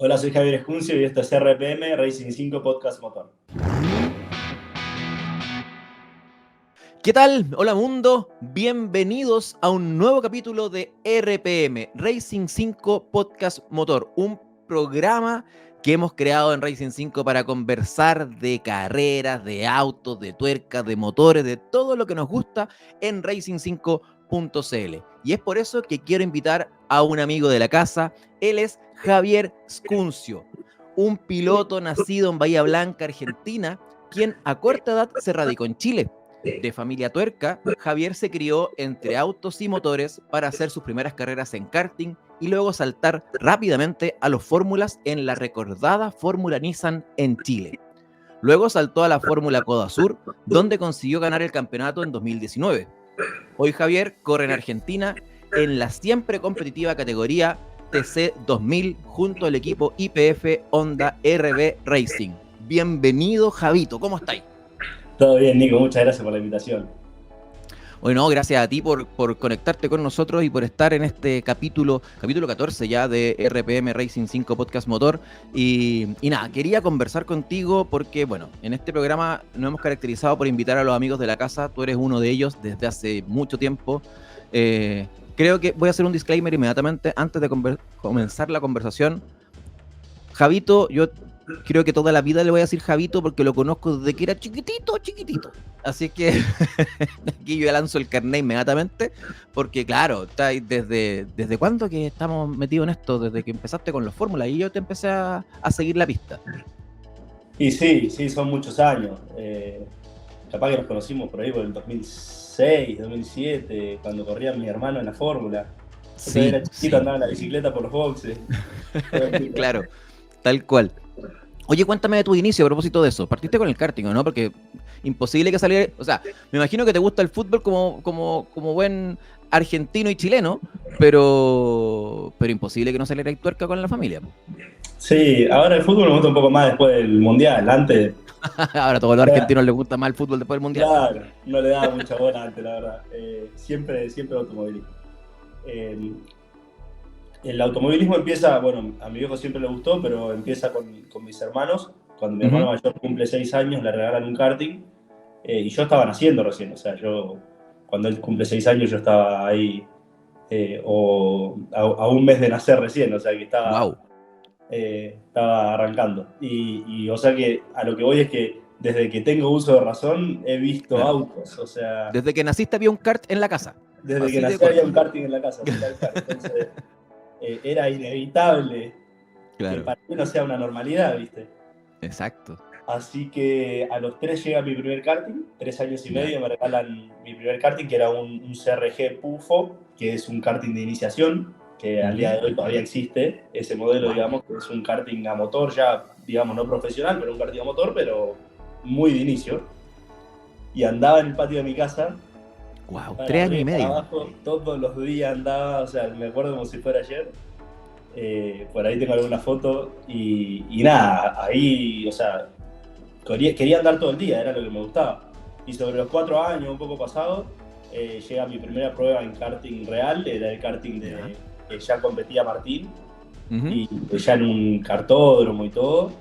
Hola, soy Javier Escuncio y esto es RPM, Racing 5 Podcast Motor. ¿Qué tal? Hola mundo, bienvenidos a un nuevo capítulo de RPM, Racing 5 Podcast Motor, un programa que hemos creado en Racing 5 para conversar de carreras, de autos, de tuercas, de motores, de todo lo que nos gusta en Racing5.cl. Y es por eso que quiero invitar a un amigo de la casa. Él es Javier Escuncio, un piloto nacido en Bahía Blanca, Argentina, quien a corta edad se radicó en Chile. De familia tuerca, Javier se crió entre autos y motores para hacer sus primeras carreras en karting y luego saltar rápidamente a los fórmulas en la recordada Fórmula Nissan en Chile. Luego saltó a la Fórmula Codasur, donde consiguió ganar el campeonato en 2019. Hoy Javier corre en Argentina en la siempre competitiva categoría TC 2000 junto al equipo YPF Honda RB Racing. Bienvenido, Javito, ¿cómo estáis? Todo bien, Nico, muchas gracias por la invitación. Bueno, gracias a ti por conectarte con nosotros y por estar en este capítulo 14 ya de RPM Racing 5 Podcast Motor. Y nada, quería conversar contigo porque, bueno, en este programa nos hemos caracterizado por invitar a los amigos de la casa. Tú eres uno de ellos desde hace mucho tiempo. Creo que voy a hacer un disclaimer inmediatamente antes de comenzar la conversación. Javito, yo creo que toda la vida le voy a decir Javito porque lo conozco desde que era chiquitito. Así que aquí yo lanzo el carnet inmediatamente porque, claro, está ¿desde cuándo que estamos metidos en esto? Desde que empezaste con los fórmulas y yo te empecé a seguir la pista. Y sí, son muchos años. Capaz que nos conocimos por ahí por el 2006, 2007, cuando corría mi hermano en la fórmula. Yo era chiquito, andaba en la bicicleta por los boxes. Claro, tal cual. Oye, cuéntame de tu inicio a propósito de eso. Partiste con el karting, ¿no? Porque imposible que saliera... O sea, me imagino que te gusta el fútbol como buen argentino y chileno, pero imposible que no saliera el tuerca con la familia. Sí, ahora el fútbol me gusta un poco más después del Mundial. Antes... Ahora a todos los argentinos les gusta más el fútbol después del Mundial. Claro, no le daba mucha bola antes, la verdad. Siempre automovilismo. El automovilismo empieza, bueno, a mi viejo siempre le gustó, pero empieza con mis hermanos. Cuando mi hermano mayor cumple 6 años, le regalan un karting. Y yo estaba naciendo recién, o sea, cuando él cumple 6 años, yo estaba ahí, a un mes de nacer recién, o sea, que estaba arrancando. Y o sea que a lo que voy es que desde que tengo uso de razón, he visto autos, o sea... Desde que naciste había un kart en la casa. Desde que nací había un karting en la casa, entonces... era inevitable que para mí no sea una normalidad, ¿viste? Exacto. Así que a los 3 llega mi primer karting, 3 años y medio me regalan mi primer karting, que era un CRG Pufo, que es un karting de iniciación, que al día de hoy todavía existe ese modelo, digamos, que es un karting a motor ya, digamos, no profesional, pero un karting a motor, pero muy de inicio. Y andaba en el patio de mi casa. Wow, 3 años y medio. Abajo, todos los días andaba, o sea, me acuerdo como si fuera ayer. Por ahí tengo alguna foto y nada, ahí, o sea, quería andar todo el día, era lo que me gustaba. Y sobre los 4 años, un poco pasado, llega mi primera prueba en karting real, era el karting que ya competía Martín, y ya en un kartódromo y todo.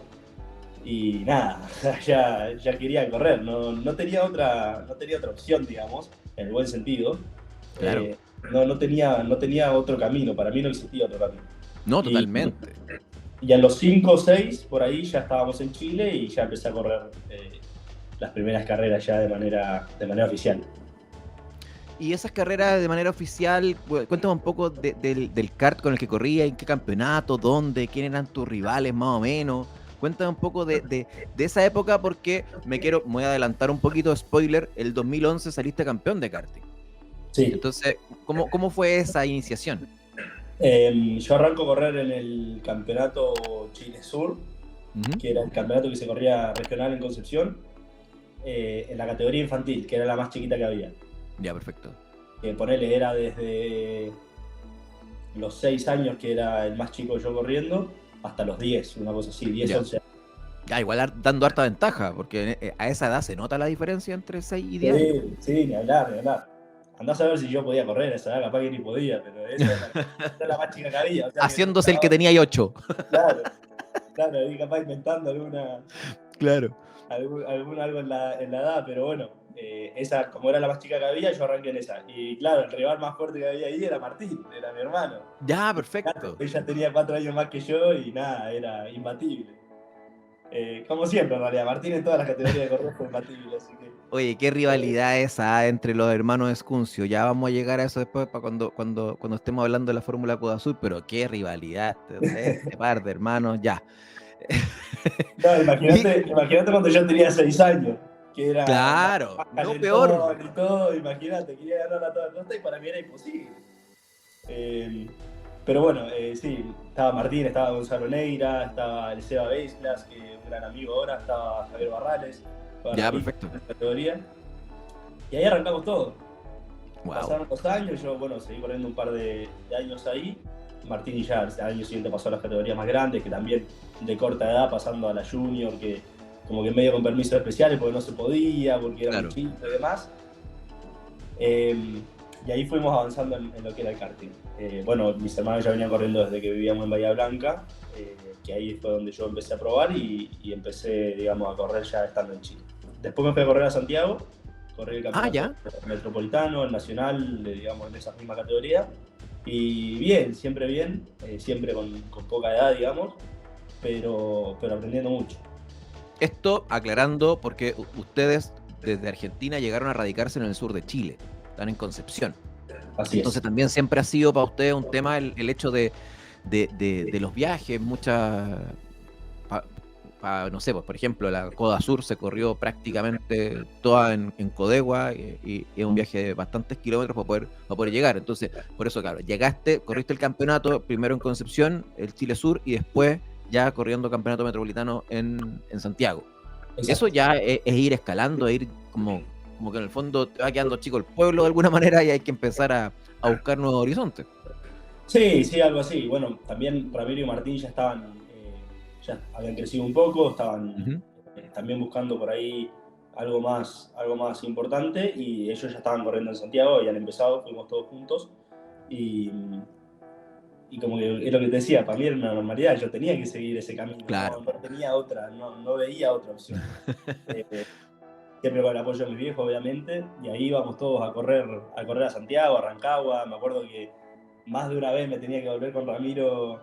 Y nada, ya quería correr, no tenía otra opción, digamos, en el buen sentido. Claro. No tenía otro camino, para mí no existía otro camino. No, totalmente. Y a los 5 o 6, por ahí, ya estábamos en Chile y ya empecé a correr las primeras carreras ya de manera oficial. Y esas carreras de manera oficial, cuéntame un poco del kart con el que corría, en qué campeonato, dónde, quién eran tus rivales más o menos. Cuéntame un poco de esa época porque me voy a adelantar un poquito, spoiler, el 2011 saliste campeón de karting. Sí. Entonces, ¿cómo fue esa iniciación? Yo arranco a correr en el campeonato Chile Sur, que era el campeonato que se corría regional en Concepción, en la categoría infantil, que era la más chiquita que había. Ya, perfecto. Ponele, era desde los 6 años, que era el más chico yo corriendo, hasta los 10, una cosa así, 10, 11 años. Ya, igual dando harta ventaja, porque a esa edad se nota la diferencia entre 6 y 10 años. Sí, ni hablar. Andás a ver si yo podía correr a esa edad, capaz que ni podía, pero esa era la más chica que había. O sea, haciéndose el que tenía 8. Claro. Claro, ahí capaz inventando Claro. algo en la edad, pero bueno, esa, como era la más chica que había, yo arranqué en esa. Y claro, el rival más fuerte que había ahí era Martín, era mi hermano. Ya, Claro, perfecto. ella tenía 4 años más que yo y nada, era imbatible. Como siempre, en realidad, Martín en todas las categorías de correr fue imbatible, así que. Oye, qué rivalidad esa entre los hermanos Escuncio. Ya vamos a llegar a eso después para cuando estemos hablando de la Fórmula Coda Azul, pero qué rivalidad este par de hermanos, ya. No, Y imagínate cuando yo tenía 6 años, que era más claro, no peor. calentón y todo, imagínate, quería ganar a toda costa y para mí era imposible. Eh, pero bueno, sí, estaba Martín, estaba Gonzalo Neira, estaba el Seba Beislas, que es un gran amigo ahora, estaba Javier Barrales, Ya, Barralito perfecto. en la categoría. Y ahí arrancamos todo. Wow. Pasaron los años, yo bueno, seguí corriendo un par de años ahí. Martín y ya al año siguiente pasó a las categorías más grandes, que también de corta edad, pasando a la junior, que como que medio con permisos especiales porque no se podía, porque era muy Claro. chico y demás. Y ahí fuimos avanzando en lo que era el karting. Bueno, mis hermanos ya venían corriendo desde que vivíamos en Bahía Blanca, que ahí fue donde yo empecé a probar y empecé, digamos, a correr ya estando en Chile. Después me fui a correr a Santiago, corrí el Ah, campeonato ya. metropolitano, el nacional, digamos, en esa misma categoría. Y bien, siempre con poca edad, digamos, pero aprendiendo mucho. Esto aclarando porque ustedes desde Argentina llegaron a radicarse en el sur de Chile, están en Concepción. Así Entonces es. también siempre ha sido para ustedes un tema el hecho de los viajes, no sé, pues por ejemplo, la Coda Sur se corrió prácticamente toda en Codegua y es un viaje de bastantes kilómetros para poder llegar. Entonces, por eso, claro, llegaste, corriste el campeonato primero en Concepción, el Chile Sur, y después ya corriendo campeonato metropolitano en Santiago. Eso Exacto. ya es ir escalando, ir como que en el fondo te va quedando chico el pueblo de alguna manera y hay que empezar a buscar nuevos horizontes. Sí, sí, algo así. Bueno, también Ramiro y Martín ya habían crecido un poco, estaban Ujú. también buscando por ahí algo más importante y ellos ya estaban corriendo en Santiago, habían empezado, fuimos todos juntos y, y como que es lo que te decía, para mí era una normalidad, yo tenía que seguir ese camino, Claro. no tenía otra, no veía otra opción. Eh, Siempre con el apoyo de mis viejos, obviamente, y ahí íbamos todos a correr a Santiago, a Rancagua. Me acuerdo que más de una vez me tenía que volver con Ramiro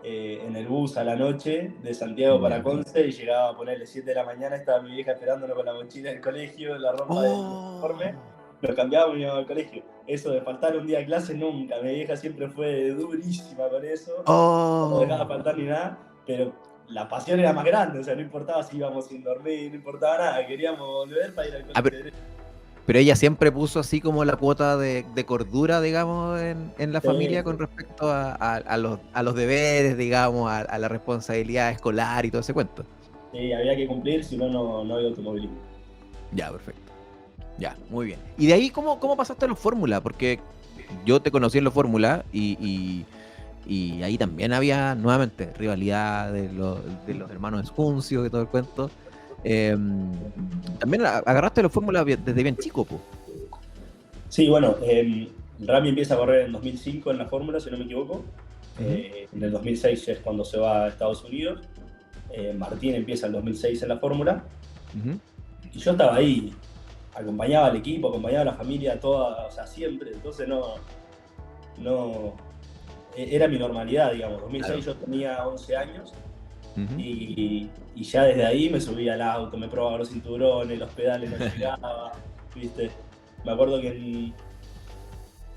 en el bus a la noche de Santiago para Ya. Conce y llegaba a ponerle 7 de la mañana, estaba mi vieja esperándolo con la mochila del colegio, la ropa del uniforme, Oh. nos cambiábamos y íbamos al colegio. Eso de faltar un día a clase nunca, mi vieja siempre fue durísima con eso, no dejaba Oh. faltar ni nada, pero la pasión era más grande, o sea, no importaba si íbamos sin dormir, no importaba nada, queríamos volver para ir al Ah, colegio. pero ella siempre puso así como la cuota de cordura, digamos, en la familia con Sí, respecto a los deberes, digamos, a la responsabilidad escolar y todo ese cuento. sí, había que cumplir, si no, no había automovilismo. Ya, perfecto. Ya, muy bien. ¿Y de ahí cómo pasaste a los Fórmula? Porque yo te conocí en los Fórmula y ahí también había nuevamente rivalidad de los hermanos Escuncio y todo el cuento. También agarraste los Fórmula desde bien chico, po. Sí, bueno, Rami empieza a correr en 2005 en la Fórmula, si no me equivoco. Ujú, En el 2006 es cuando se va a Estados Unidos. Martín empieza en 2006 en la Fórmula. ujú. Y yo estaba ahí, acompañaba al equipo, acompañaba a la familia toda, o sea, siempre. Entonces no, era mi normalidad, digamos. Claro. 2006 yo tenía 11 años Ujú. y ya desde ahí me subía al auto, me probaba los cinturones, los pedales no llegaba, ¿viste? Me acuerdo que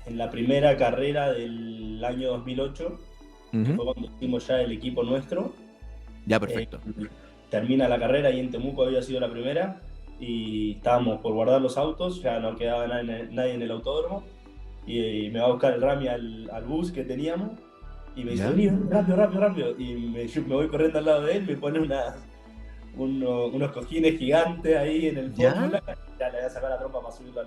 en la primera carrera del año 2008, que Ujú. fue cuando hicimos ya el equipo nuestro, Ya, eh, perfecto. termina la carrera y en Temuco había sido la primera y estábamos por guardar los autos, ya no quedaba nadie en el autódromo y me va a buscar el Rami al bus que teníamos y me dice, ¿Ya? vení, rápido, rápido, rápido. Y yo me voy corriendo al lado de él, me pone unos cojines gigantes ahí en el ¿Ya? Fórmula, ya le voy a sacar la trompa para subirlo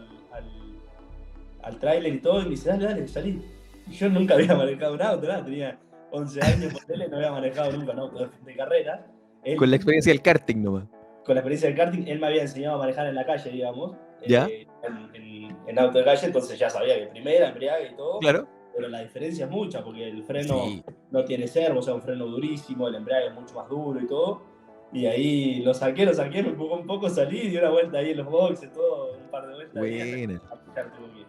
al tráiler y todo, y me dice, dale, dale, salí. Y yo nunca había manejado un auto, nada, tenía 11 años, por tele, no había manejado nunca un auto de carrera. Con Él, la experiencia del karting nomás. con la experiencia del karting, él me había enseñado a manejar en la calle, digamos, ¿Ya? en auto de calle, entonces ya sabía que primera, embriague y todo, Claro. pero la diferencia es mucha, porque el freno Sí, no tiene servo, o sea, un freno durísimo, el embrague es mucho más duro y todo. Y ahí lo saqué, me empujó un poco, salí, di una vuelta ahí en los boxes, todo, un par de vueltas ahí, hasta buena. que aplicar tuve que ir.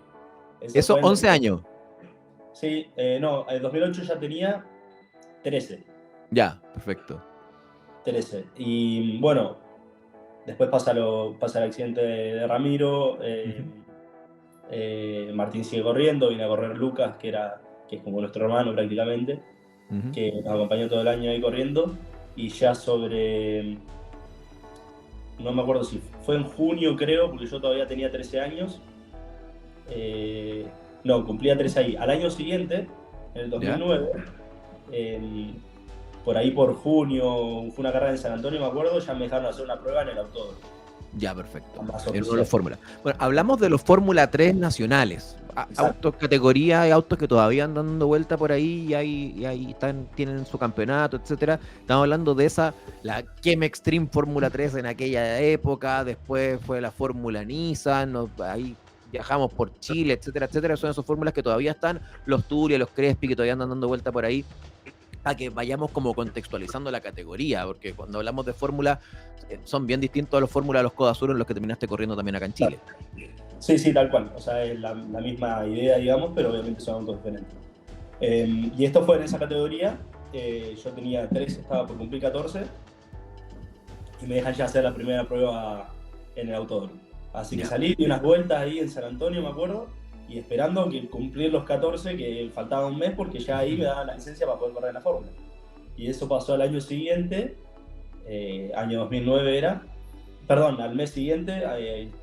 Eso Eso, fue en 11 años. Sí, no, en 2008 ya tenía 13. Ya, perfecto. 13. Y bueno, después pasa el accidente de Ramiro. Ujú, Martín sigue corriendo, viene a correr Lucas, que es como nuestro hermano prácticamente, ujú. que nos acompañó todo el año ahí corriendo. Y ya no me acuerdo si fue en junio, creo, porque yo todavía tenía 13 años. No, cumplía 13 ahí. Al año siguiente, en el ¿Ya? 2009, por ahí por junio, fue una carrera en San Antonio, me acuerdo, ya me dejaron hacer una prueba en el autódromo, Ya, perfecto. más En uno de los oficial. Fórmula. Bueno, hablamos de los Fórmula 3 nacionales. Exacto. Autos, categoría, hay autos que todavía andan dando vuelta por ahí y ahí están, tienen su campeonato, etcétera. Estamos hablando de la Kem Extreme Fórmula 3 en aquella época, después fue la Fórmula Nissan, ahí viajamos por Chile, etcétera, etcétera. Son esas fórmulas que todavía están, los Turia, los Crespi, que todavía andan dando vuelta por ahí, a que vayamos como contextualizando la categoría, porque cuando hablamos de fórmula, son bien distintos a los fórmulas de los Codazur en los que terminaste corriendo también acá en Chile. Sí, sí, tal cual. O sea, es la misma idea, digamos, pero obviamente son autos diferentes. Y esto fue en esa categoría. Yo tenía 13, estaba por cumplir 14 y me dejan ya hacer la primera prueba en el autódromo. Así que Ya. salí, di unas vueltas ahí en San Antonio, me acuerdo, y esperando que cumplir los 14, que faltaba un mes, porque ya ahí me daban la licencia para poder correr en la Fórmula. Y eso pasó al año siguiente, año 2009 era, perdón, al mes siguiente,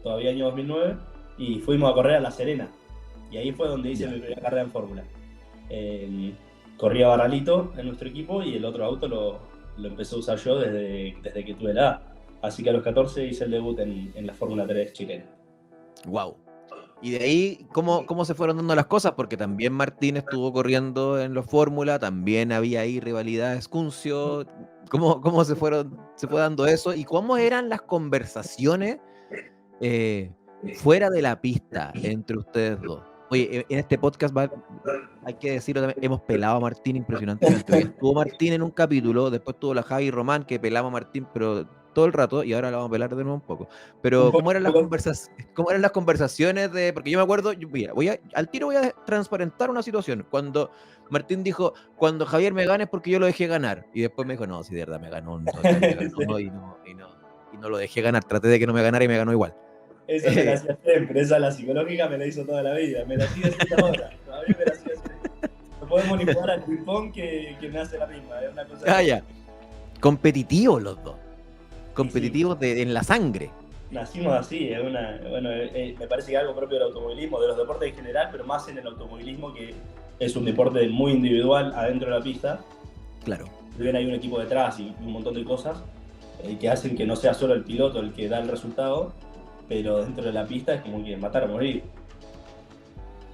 todavía año 2009, y fuimos a correr a La Serena. Y ahí fue donde hice Ya. mi primera carrera en Fórmula. Corría Barralito en nuestro equipo y el otro auto lo empecé a usar yo desde que tuve la edad. Así que a los 14 hice el debut en la Fórmula 3 chilena. Wow. Y de ahí, ¿cómo se fueron dando las cosas? Porque también Martín estuvo corriendo en los Fórmula, también había ahí rivalidades, Cuncio. ¿Cómo se fue dando eso? ¿Y cómo eran las conversaciones eh, fuera de la pista entre ustedes dos? Oye, en este podcast hay que decirlo también, hemos pelado a Martín impresionantemente. Hoy estuvo Martín en un capítulo, después tuvo la Javi y Román, que pelamos a Martín, pero todo el rato, y ahora la vamos a pelar de nuevo un poco. Un Pero, poco, ¿cómo eran las conversaciones de...? Porque yo me acuerdo, mira, al tiro voy a transparentar una situación. Cuando Martín dijo, cuando Javier me gane es porque yo lo dejé ganar. Y después me dijo, no, si de verdad me ganó, en total me ganó y no lo dejé ganar. Traté de que no me ganara y me ganó igual. esa me la hacía siempre, esa la psicológica me la hizo toda la vida, me la sigue haciendo ahora, todavía me la sigue haciendo. No podemos ni jugar al ping-pong que me hace la misma, es una cosa Ah, loca. ya. Competitivos los dos. Sí, sí, Competitivos en la sangre. nacimos así, bueno, me parece que es algo propio del automovilismo, de los deportes en general, pero más en el automovilismo, que es un deporte muy individual adentro de la pista. Claro. Si bien hay un equipo detrás y un montón de cosas que hacen que no sea solo el piloto el que da el resultado, pero dentro de la pista es como que matar o morir.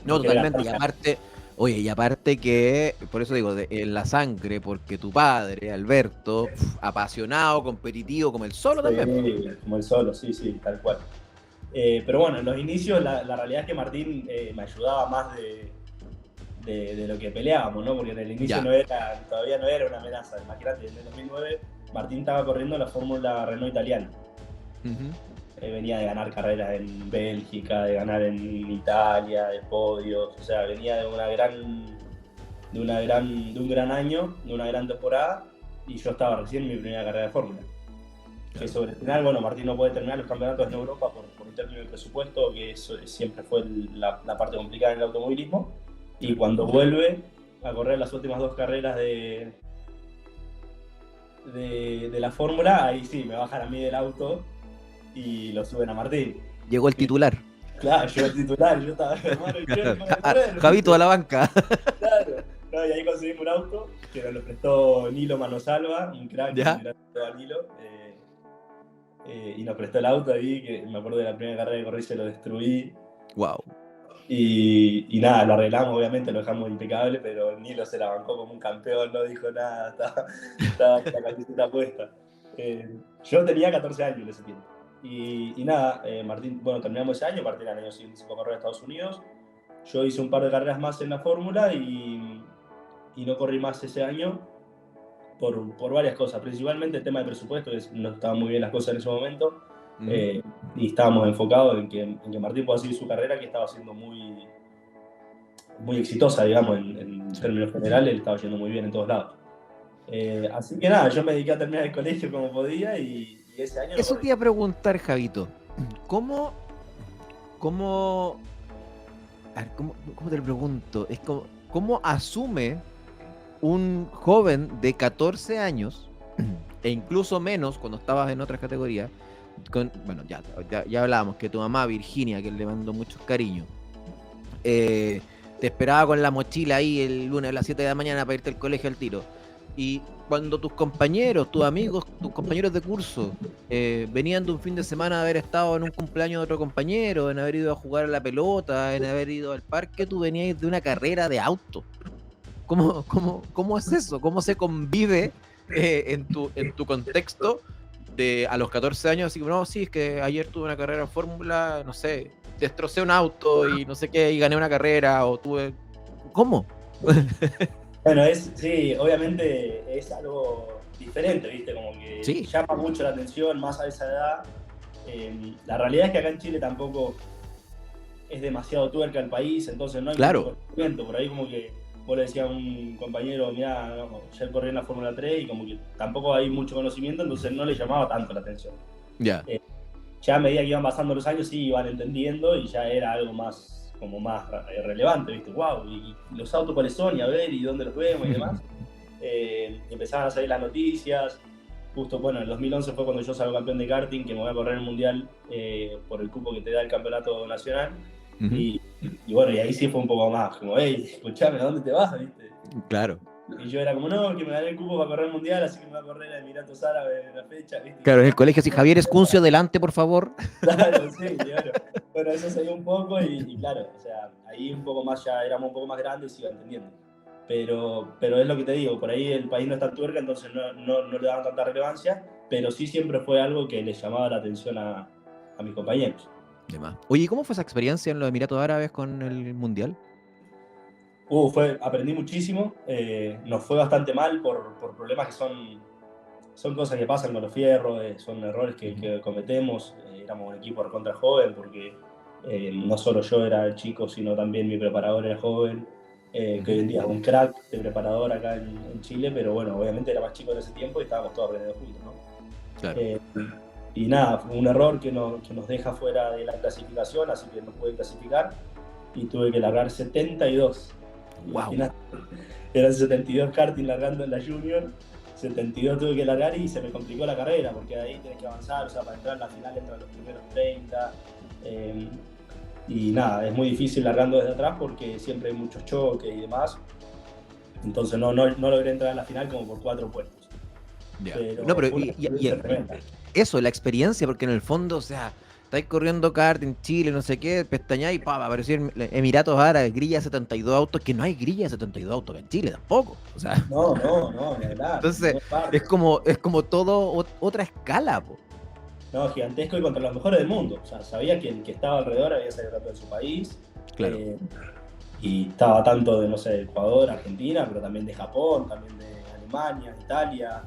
No, No quiere totalmente. Y ganar. aparte, oye, y aparte que, por eso digo, en la sangre, porque tu padre, Alberto, apasionado, competitivo, como el solo también, po. Sí, como el solo, sí, sí, tal cual. Pero bueno, en los inicios la realidad es que Martín me ayudaba más de lo que peleábamos, ¿no? Porque en el inicio Ya. todavía no era una amenaza. Imagínate, en el 2009 Martín estaba corriendo la Fórmula Renault italiana. Ujú. Venía de ganar carreras en Bélgica, de ganar en Italia, de podios, o sea, venía de un gran año, de una gran temporada, y yo estaba recién en mi primera carrera de Fórmula. Que Claro. sobre el final, bueno, Martín no puede terminar los campeonatos en Europa por un término de presupuesto, que eso siempre fue la parte complicada en el automovilismo, y Claro. cuando vuelve a correr las últimas dos carreras de la Fórmula, ahí sí, me bajan a mí del auto y lo suben a Martín. Llegó el titular. Claro, yo el titular, yo estaba, hermano, ¿y quién me va a correr? Javito a la banca. Claro. No, y ahí conseguimos un auto que nos lo prestó Nilo Manosalva, un crack, un ¿Ya? gran a Nilo. Y nos prestó el auto ahí, que me acuerdo de la primera carrera que corrí, se lo destruí. Wow. Y nada, lo arreglamos, obviamente, lo dejamos impecable, pero Nilo se la bancó como un campeón, no dijo nada, estaba con la camiseta puesta. Yo tenía 14 años en ese tiempo. Y nada, Martín, bueno, terminamos ese año, Martín al año siguiente se fue a correr a Estados Unidos. yo hice un par de carreras más en la Fórmula y no corrí más ese año por varias cosas, principalmente el tema de presupuesto, que no estaban muy bien las cosas en ese momento, y estábamos enfocados en que Martín pueda seguir su carrera, que estaba siendo muy, muy exitosa, digamos, en términos generales, él estaba yendo muy bien en todos lados. Así que nada, yo me dediqué a terminar el colegio como podía y ese año Eso te iba a preguntar, Javito. ¿Cómo, cómo, a ver, cómo te lo pregunto? Es como, ¿cómo asume un joven de 14 años, e incluso menos cuando estabas en otras categorías? Bueno, ya hablábamos que tu mamá, Virginia, que le mandó muchos cariños, te esperaba con la mochila ahí el lunes a las 7 de la mañana para irte al colegio al tiro. Y cuando tus compañeros, tus amigos, tus compañeros de curso venían de un fin de semana de haber estado en un cumpleaños de otro compañero, en haber ido a jugar a la pelota, en haber ido al parque, tú venías de una carrera de auto. ¿Cómo es eso? ¿Cómo se convive en tu contexto de a los 14 años? Así que no, sí, es que ayer tuve una carrera en Fórmula, no sé, destrocé un auto y no sé qué, y gané una carrera, o tuve... ¿Cómo? Bueno, sí, obviamente es algo diferente, ¿viste? Como que Sí, llama mucho la atención, más a esa edad. La realidad es que acá en Chile tampoco es demasiado tuerca el país, entonces no hay mucho claro. conocimiento. Por ahí como que vos le decías a un compañero, mirá, no, ya corrí en la Fórmula 3 y como que tampoco hay mucho conocimiento, entonces no le llamaba tanto la atención. Ya. Ya a medida que iban pasando los años sí iban entendiendo y ya era algo más, como más relevante, ¿viste? Wow, y los autos cuáles son, y a ver, y dónde los vemos y demás. Empezaban a salir las noticias. Justo, bueno, en el 2011 fue cuando yo salgo campeón de karting, que me voy a correr el mundial por el cupo que te da el campeonato nacional. Y bueno, y ahí sí fue un poco más, como, hey, escuchame, ¿a dónde te vas? ¿Viste? Claro. Y yo era como, no, que me gané el cupo para correr el mundial, así que me voy a correr a Emiratos Árabes en la fecha, ¿viste? Claro, en el colegio, si Javier Escuncio, adelante, por favor. Claro, sí, claro. Bueno, eso se dio un poco y claro, o sea, ahí un poco más ya éramos un poco más grandes y iba entendiendo. Pero es lo que te digo, por ahí el país no está tuerca, entonces no le daban tanta relevancia, pero sí siempre fue algo que les llamaba la atención a mis compañeros. Oye, ¿cómo fue esa experiencia en los Emiratos Árabes con el Mundial? Aprendí muchísimo, nos fue bastante mal por problemas que son cosas que pasan con los fierros, son errores que cometemos, éramos un equipo recontra joven porque no solo yo era el chico, sino también mi preparador era joven, que hoy en día es un crack de preparador acá en Chile, pero bueno, obviamente era más chico en ese tiempo y estábamos todos aprendiendo juntos, ¿no? Claro. Y nada, fue un error que nos deja fuera de la clasificación, así que no pude clasificar y tuve que largar 72. Wow. Imagínate, eran 72 karting largando en la Junior, 72 tuve que largar y se me complicó la carrera, porque de ahí tenés que avanzar, o sea, para entrar en la final entran los primeros 30. Y nada, es muy difícil largando desde atrás porque siempre hay muchos choques y demás. Entonces no logré entrar en la final como por 4 puestos. Yeah. Pero No, pero fue una experiencia tremenda. eso, la experiencia, porque en el fondo, o sea, estáis corriendo kart en Chile, no sé qué, pestañáis y apareció Emiratos Árabes, grilla de 72 autos, que no hay grilla de 72 autos en Chile tampoco. O sea, No, ni hablar. entonces es como todo otra escala, po. No, gigantesco y contra los mejores del mundo. O sea, sabía que el que estaba alrededor había salido campeón de su país. Claro. Y estaba tanto de, no sé, Ecuador, Argentina, pero también de Japón, también de Alemania, Italia.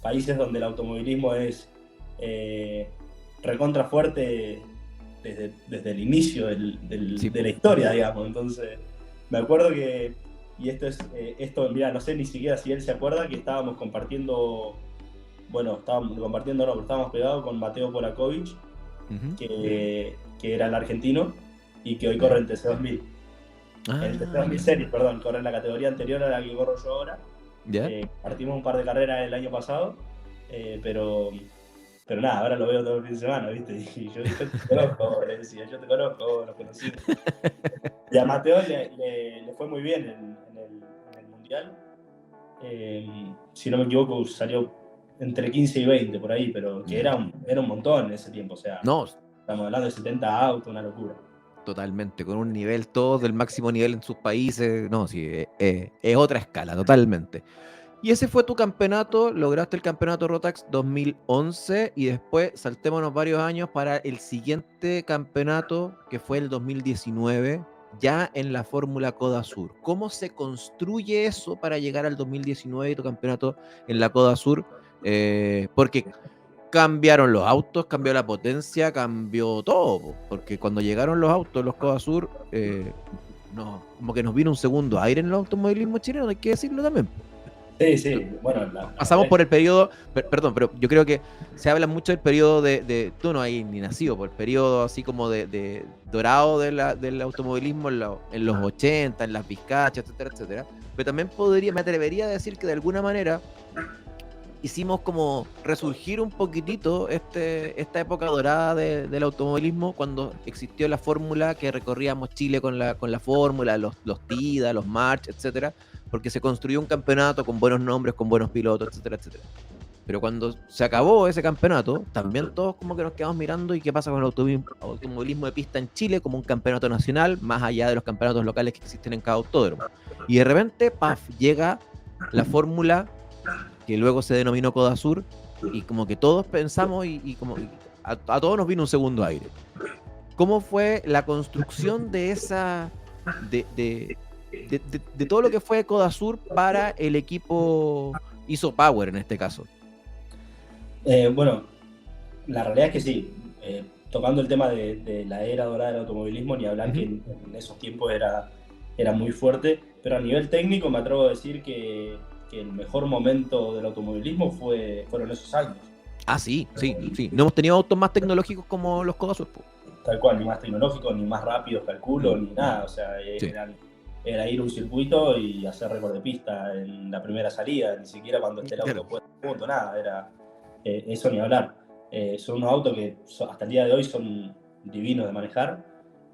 Países donde el automovilismo es recontra fuerte desde el inicio Sí, de la historia, digamos. Entonces, me acuerdo que, y esto, mira, no sé ni siquiera si él se acuerda, que estábamos compartiendo, bueno, pero estábamos pegados con Mateo Polakovic, que era el argentino, y que hoy corre en TC2000. En el TC2000 Series, perdón, corre en la categoría anterior a la que corro yo ahora. Partimos un par de carreras el año pasado, pero nada, ahora lo veo todo el fin de semana, ¿viste? Y yo te conozco, le decía, yo te conozco, nos conocimos. Y a Mateo le fue muy bien en el Mundial. Si no me equivoco, salió entre 15 y 20 por ahí, pero que era un montón en ese tiempo, o sea, no, estamos hablando de 70 autos, una locura. totalmente, con un nivel todo del máximo nivel en sus países, no, sí, es otra escala, totalmente. Y ese fue tu campeonato, lograste el campeonato Rotax 2011 y después saltémonos varios años para el siguiente campeonato que fue el 2019, ya en la Fórmula Coda Sur. ¿Cómo se construye eso para llegar al 2019 y tu campeonato en la Coda Sur? Porque cambiaron los autos, cambió la potencia, cambió todo, porque cuando llegaron los autos, los Coda Sur, no, como que nos vino un segundo aire en el automovilismo chileno, hay que decirlo también. Sí, bueno, Pasamos por el periodo, perdón, pero yo creo que se habla mucho del periodo tú no hay ni nacido, por el periodo así como de dorado del automovilismo en los 80, en las Vizcachas, etcétera, etcétera. Pero también me atrevería a decir que de alguna manera hicimos como resurgir un poquitito esta época dorada del automovilismo cuando existió la fórmula que recorríamos Chile con la fórmula, los TIDA, los March, etcétera, porque se construyó un campeonato con buenos nombres, con buenos pilotos, etcétera, etcétera. Pero cuando se acabó ese campeonato, también todos como que nos quedamos mirando y qué pasa con el automovilismo de pista en Chile como un campeonato nacional, más allá de los campeonatos locales que existen en cada autódromo. Y de repente, ¡paf!, llega la fórmula que luego se denominó Coda Sur, y como que todos pensamos y como a todos nos vino un segundo aire. ¿Cómo fue la construcción de esa de todo lo que fue Coda Sur para el equipo Iso Power en este caso? Bueno, la realidad es que sí. Tocando el tema de la era dorada del automovilismo, ni hablar que en esos tiempos era muy fuerte, pero a nivel técnico me atrevo a decir que el mejor momento del automovilismo fueron esos años. Ah, sí. No hemos tenido autos más tecnológicos como los Coda Sur. Tal cual, ni más tecnológicos, ni más rápidos, calculo, ni nada. O sea, era ir a un circuito y hacer récord de pista en la primera salida, ni siquiera cuando esté el auto puesto, punto, nada. Era eso ni hablar. Son unos autos que hasta el día de hoy son divinos de manejar.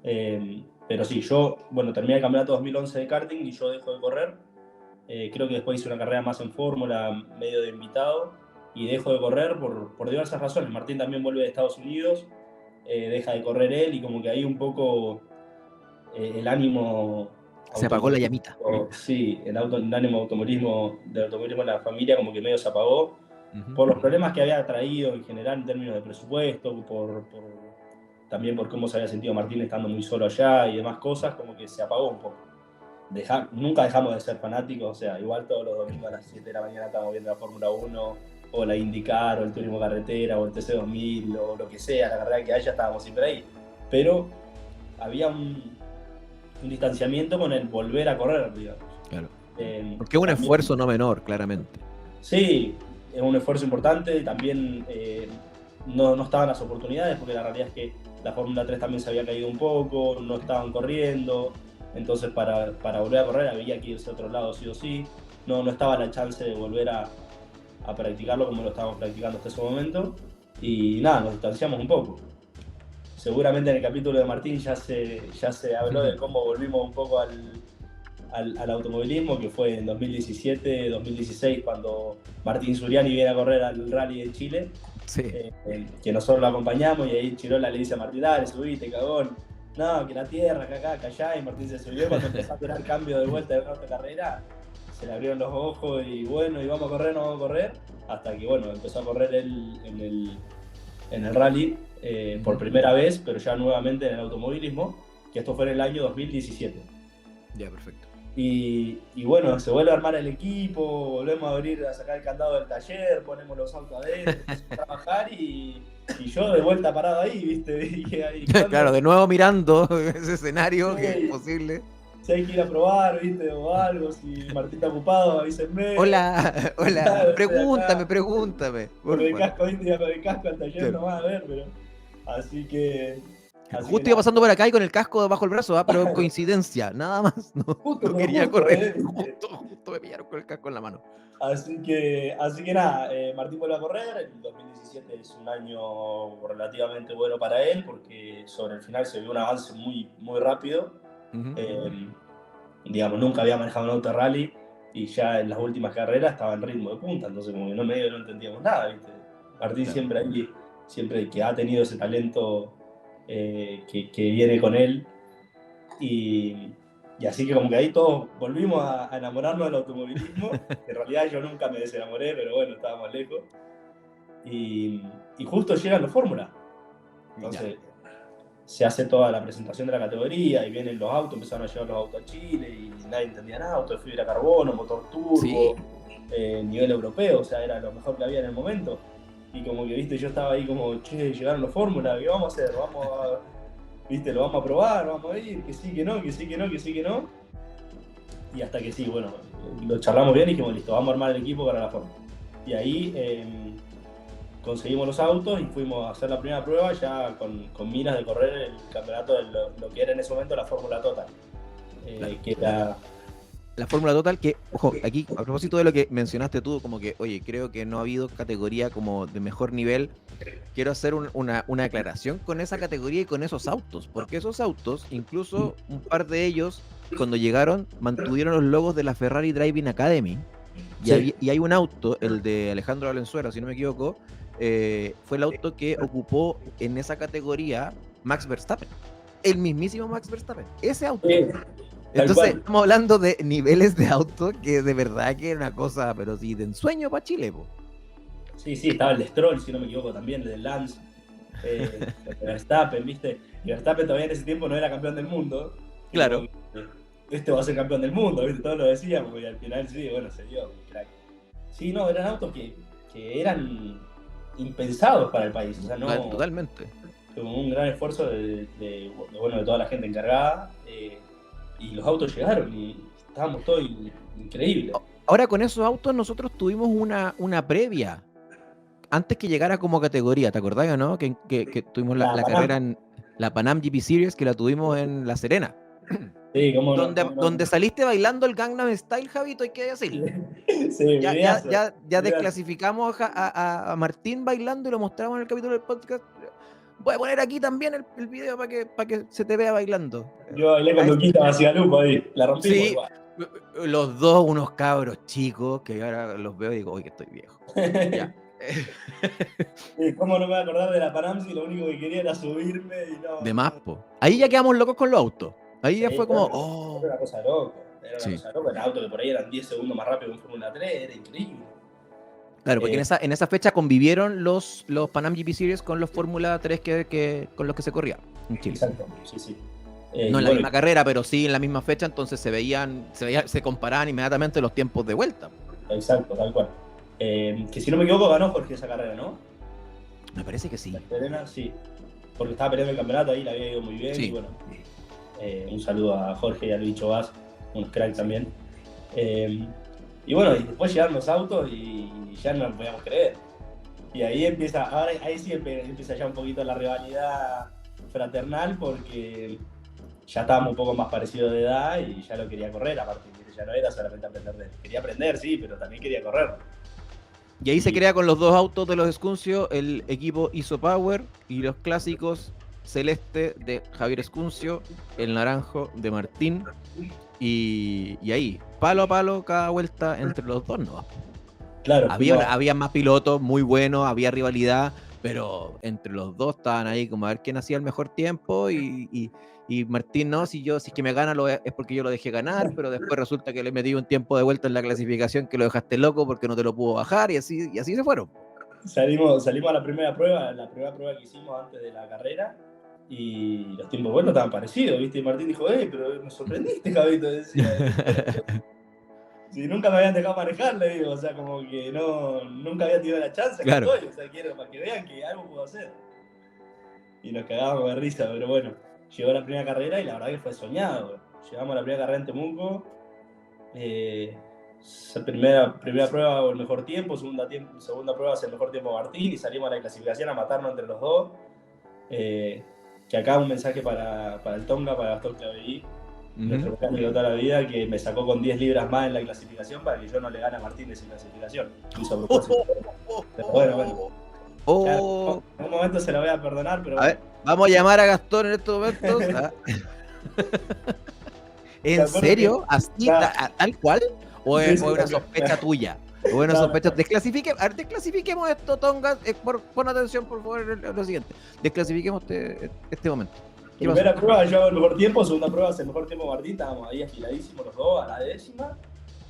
Pero sí, yo, terminé el campeonato 2011 de karting y yo dejo de correr. Creo que después hice una carrera más en fórmula, medio de invitado, y dejo de correr por diversas razones. Martín también vuelve de Estados Unidos, deja de correr él, y como que ahí un poco el ánimo... Se apagó la llamita. Sí, el ánimo del automovilismo en la familia como que medio se apagó, por los problemas que había traído en general en términos de presupuesto, también por cómo se había sentido Martín estando muy solo allá y demás cosas, como que se apagó un poco. Nunca dejamos de ser fanáticos, o sea, igual todos los domingos a las 7 de la mañana estábamos viendo la Fórmula 1, o la IndyCar, o el Turismo Carretera, o el TC2000, o lo que sea, la carrera que haya, estábamos siempre ahí. Pero había un distanciamiento con el volver a correr, digamos. Claro. Porque es un esfuerzo no menor, claramente. Sí, es un esfuerzo importante, también no estaban las oportunidades, porque la realidad es que la Fórmula 3 también se había caído un poco, no estaban corriendo. Entonces para volver a correr había que irse a otro lado sí o sí. No estaba la chance de volver a practicarlo como lo estábamos practicando hasta ese momento. Y nada, nos distanciamos un poco. Seguramente en el capítulo de Martín ya se habló de cómo volvimos un poco al automovilismo, que fue en 2017, 2016, cuando Martín Suriani viene a correr al Rally de Chile. Sí. Que nosotros lo acompañamos, y ahí Chirola le dice a Martín: dale, subite, cagón. No, que la tierra, que acá, que allá. Y Martín se subió. Cuando empezó a tener cambio de vuelta de otra carrera, se le abrieron los ojos y vamos a correr, hasta que empezó a correr él en el rally por primera vez, pero ya nuevamente en el automovilismo, que esto fue en el año 2017. Ya, perfecto. Y se vuelve a armar el equipo, volvemos a sacar el candado del taller, ponemos los autos adentro, a trabajar, y yo de vuelta parado ahí, ¿viste? Ahí, claro, de nuevo mirando ese escenario, que es posible. Si hay que ir a probar, ¿viste? O algo, si Martín está ocupado, avísenme. Hola, pregúntame. Con el casco, ¿viste? Con el casco al taller, claro. Nomás a ver, pero... Así que justo iba pasando por acá y con el casco bajo el brazo, pero coincidencia, nada más. No quería correr. Justo me pillaron con el casco en la mano. Así que nada, Martín vuelve a correr. El 2017 es un año relativamente bueno para él, porque sobre el final se vio un avance muy, muy rápido. Digamos, nunca había manejado un auto de rally, y ya en las últimas carreras estaba en ritmo de punta, entonces como que no entendíamos nada, ¿viste? Martín, claro, siempre que ha tenido ese talento que viene con él, y así que como que ahí todos volvimos a enamorarnos del automovilismo. En realidad yo nunca me desenamoré, pero estábamos lejos, y justo llegan los Fórmula. Entonces se hace toda la presentación de la categoría y vienen los autos, empezaron a llevar los autos a Chile y nadie entendía nada, auto de fibra carbono, motor turbo, Sí. Nivel europeo, o sea, era lo mejor que había en el momento. Y como que, viste, yo estaba ahí como, che, llegaron los fórmulas, ¿qué vamos a hacer? Viste, lo vamos a probar, vamos a ir, que sí, que no, que sí, que no, que sí, que no. Y hasta que sí, bueno, lo charlamos bien y dijimos, listo, vamos a armar el equipo para la fórmula. Y ahí conseguimos los autos y fuimos a hacer la primera prueba ya con miras de correr el campeonato de lo que era en ese momento la Fórmula Total. Claro. Que era... La Fórmula Total, que, ojo, aquí, a propósito de lo que mencionaste tú, como que, oye, creo que no ha habido categoría como de mejor nivel. Quiero hacer una aclaración con esa categoría y con esos autos, porque esos autos, incluso un par de ellos, cuando llegaron, mantuvieron los logos de la Ferrari Driving Academy. Y hay un auto, el de Alejandro Valenzuela, si no me equivoco, fue el auto que ocupó en esa categoría Max Verstappen. El mismísimo Max Verstappen. Ese auto. Entonces, estamos hablando de niveles de auto que de verdad que era una cosa, pero sí, de ensueño para Chile, po. Sí, estaba el Stroll, si no me equivoco, también, el de Lance, Verstappen, ¿viste? Y Verstappen todavía en ese tiempo no era campeón del mundo. Claro. Este va a ser campeón del mundo, ¿viste? Todos lo decíamos, y al final sí, bueno, se dio, crack. Sí, no, eran autos que eran impensados para el país, o sea, no... Totalmente. Con un gran esfuerzo de toda la gente encargada, y los autos llegaron y estábamos todos increíbles. Ahora con esos autos nosotros tuvimos una previa antes que llegara como categoría, ¿te acordás o no? Que tuvimos la carrera en la Pan Am GP Series, que la tuvimos en La Serena. Sí, ¿cómo no? Donde saliste bailando el Gangnam Style, Javito, hay que decirlo. Sí, ya desclasificamos a Martín bailando y lo mostramos en el capítulo del podcast. Voy a poner aquí también el video para que se te vea bailando. Yo bailé con Luquita Bacigalupo ahí, la rompimos sí, igual. Los dos unos cabros chicos que ahora los veo y digo, uy, que estoy viejo. Ya. ¿Cómo no me voy a acordar de la Pan Am si lo único que quería era subirme y no? De más, po. Ahí ya quedamos locos con los autos. Ahí ya fue como, Era una cosa loca. Era una cosa loca. El auto que por ahí eran 10 segundos más rápido que un Fórmula 3, era increíble. Claro, porque en esa fecha convivieron los Pan Am GP Series con los Fórmula 3 con los que se corría en Chile. Exacto, sí. No en la misma carrera, pero sí en la misma fecha, entonces se comparaban inmediatamente los tiempos de vuelta. Exacto, tal cual. Que si no me equivoco ganó Jorge esa carrera, ¿no? Me parece que sí. La Serena, sí. Porque estaba peleando el campeonato ahí, la había ido muy bien. Sí. Y bueno, un saludo a Jorge y a Luis Chovas, unos cracks también. Y bueno, y después llegaron los autos y ya no lo podíamos creer. Y ahí ahí sí empieza ya un poquito la rivalidad fraternal, porque ya estábamos un poco más parecidos de edad y ya lo quería correr, aparte, ya no era solamente aprender de él. Quería aprender, sí, pero también quería correr. Y ahí se crea con los dos autos de los Escuncio el equipo Iso Power y los clásicos celeste de Javier Escuncio, el naranjo de Martín, y ahí, palo a palo, cada vuelta entre los dos, ¿no? Claro. Había más pilotos muy buenos, había rivalidad, pero entre los dos estaban ahí como a ver quién hacía el mejor tiempo y Martín, no, si es que me gana es porque yo lo dejé ganar, pero después resulta que le metí un tiempo de vuelta en la clasificación que lo dejaste loco porque no te lo pudo bajar y así se fueron. Salimos a la primera prueba que hicimos antes de la carrera y los tiempos de vuelta estaban parecidos, ¿viste? Y Martín dijo, pero me sorprendiste, Javito, decía. Si nunca me habían dejado manejar, le digo, o sea, como que nunca había tenido la chance, claro. Que estoy, o sea, quiero para que vean que algo puedo hacer. Y nos cagábamos de risa, pero bueno, llegó la primera carrera y la verdad que fue soñado. Llegamos a la primera carrera en Temuco, primera prueba o el mejor tiempo, segunda prueba es el mejor tiempo Martín y salimos a la clasificación a matarnos entre los dos. Que acá un mensaje para el Tonga, para Gastón Claverí, nuestro mecánico de toda la vida, que me sacó con 10 libras más en la clasificación para que yo no le gane a Martínez en clasificación. Hizo a propósito. Pero bueno. Claro, en un momento se lo voy a perdonar, pero... A ver, vamos a llamar a Gastón en estos momentos. ¿En serio? ¿Así, tal cual? ¿O es una sospecha tuya? Bueno, sospechos. Desclasifiquemos esto, Tonga. Pon atención, por favor, en lo siguiente. Desclasifiquemos este momento. Primera prueba yo hago el mejor tiempo, segunda prueba hace el mejor tiempo Martín, estábamos ahí afiladísimos los dos a la décima.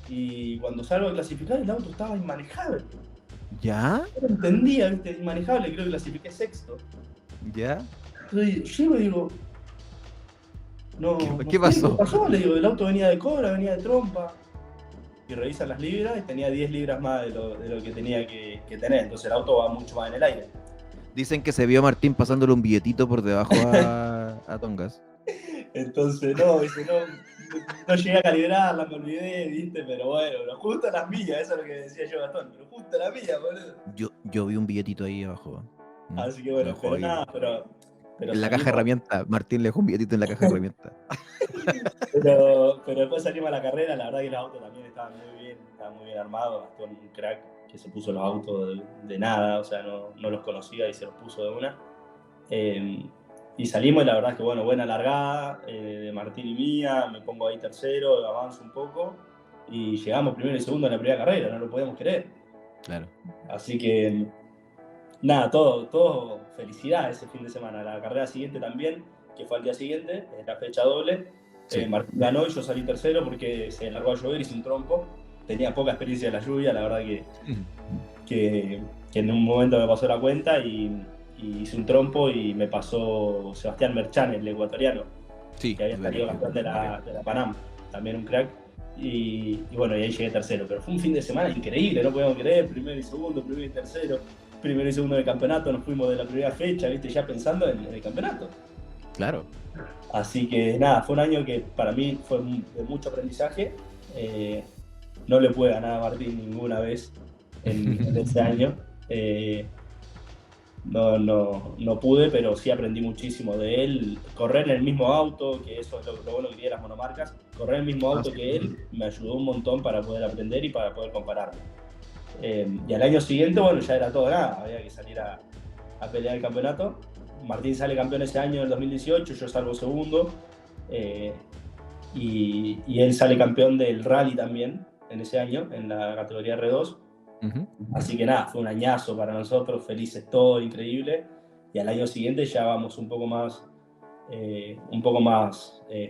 Y cuando salgo a clasificar, el auto estaba inmanejable. ¿Ya? No entendía, ¿viste? Inmanejable, creo que clasifiqué sexto. ¿Ya? Entonces llego y digo, no, ¿Qué no sé, ¿qué pasó? pasó? Le digo, el auto venía de cobra, venía de trompa. Y revisan las libras y tenía 10 libras más de lo que tenía que tener. Entonces el auto va mucho más en el aire. Dicen que se vio a Martín pasándole un billetito por debajo a Tongas. Entonces, no llegué a calibrarla, me olvidé, ¿viste? Pero bueno, justo las millas, eso es lo que decía yo, Gastón, pero justo la mía, boludo. Yo vi un billetito ahí abajo. Así que bueno, Abajo pero ahí. nada, pero En la caja de salimos, herramientas. Martín le dejó un billetito en la caja de herramientas. pero después salimos a la carrera, la verdad que los autos también estaban muy bien armados, Gastón, un crack que se puso los autos de nada, o sea, no los conocía y se los puso de una. Y salimos y la verdad es que bueno, buena largada de Martín y mía, me pongo ahí tercero, avanzo un poco y llegamos primero y segundo en la primera carrera, no lo podíamos creer. Claro. Así que nada, todo felicidad ese fin de semana. La carrera siguiente también, que fue al día siguiente, en la fecha doble, Sí. Martín ganó y yo salí tercero porque se largó a llover y hice un trompo. Tenía poca experiencia de la lluvia, la verdad que en un momento me pasó la cuenta y hice un trompo y me pasó Sebastián Merchan, el ecuatoriano, Sí. que había salido campeón de la Panam, también un crack. Y bueno, y ahí llegué tercero. Pero fue un fin de semana increíble, no podemos creer, primero y segundo, primero y tercero, primero y segundo del campeonato, nos fuimos de la primera fecha, ¿viste? Ya pensando en el campeonato. Claro. Así que nada, fue un año que para mí fue de mucho aprendizaje. No le pude ganar a Martín ninguna vez en ese año. No pude, pero sí aprendí muchísimo de él. Correr en el mismo auto, que eso es lo bueno que tiene las monomarcas, correr en el mismo auto que él me ayudó un montón para poder aprender y para poder compararme. Y al año siguiente, bueno, ya era todo nada, había que salir a pelear el campeonato. Martín sale campeón ese año, en el 2018, yo salgo segundo. Y él sale campeón del rally también en ese año, en la categoría R2. Así que nada, fue un añazo para nosotros, felices todos, increíble. Y al año siguiente ya vamos un poco más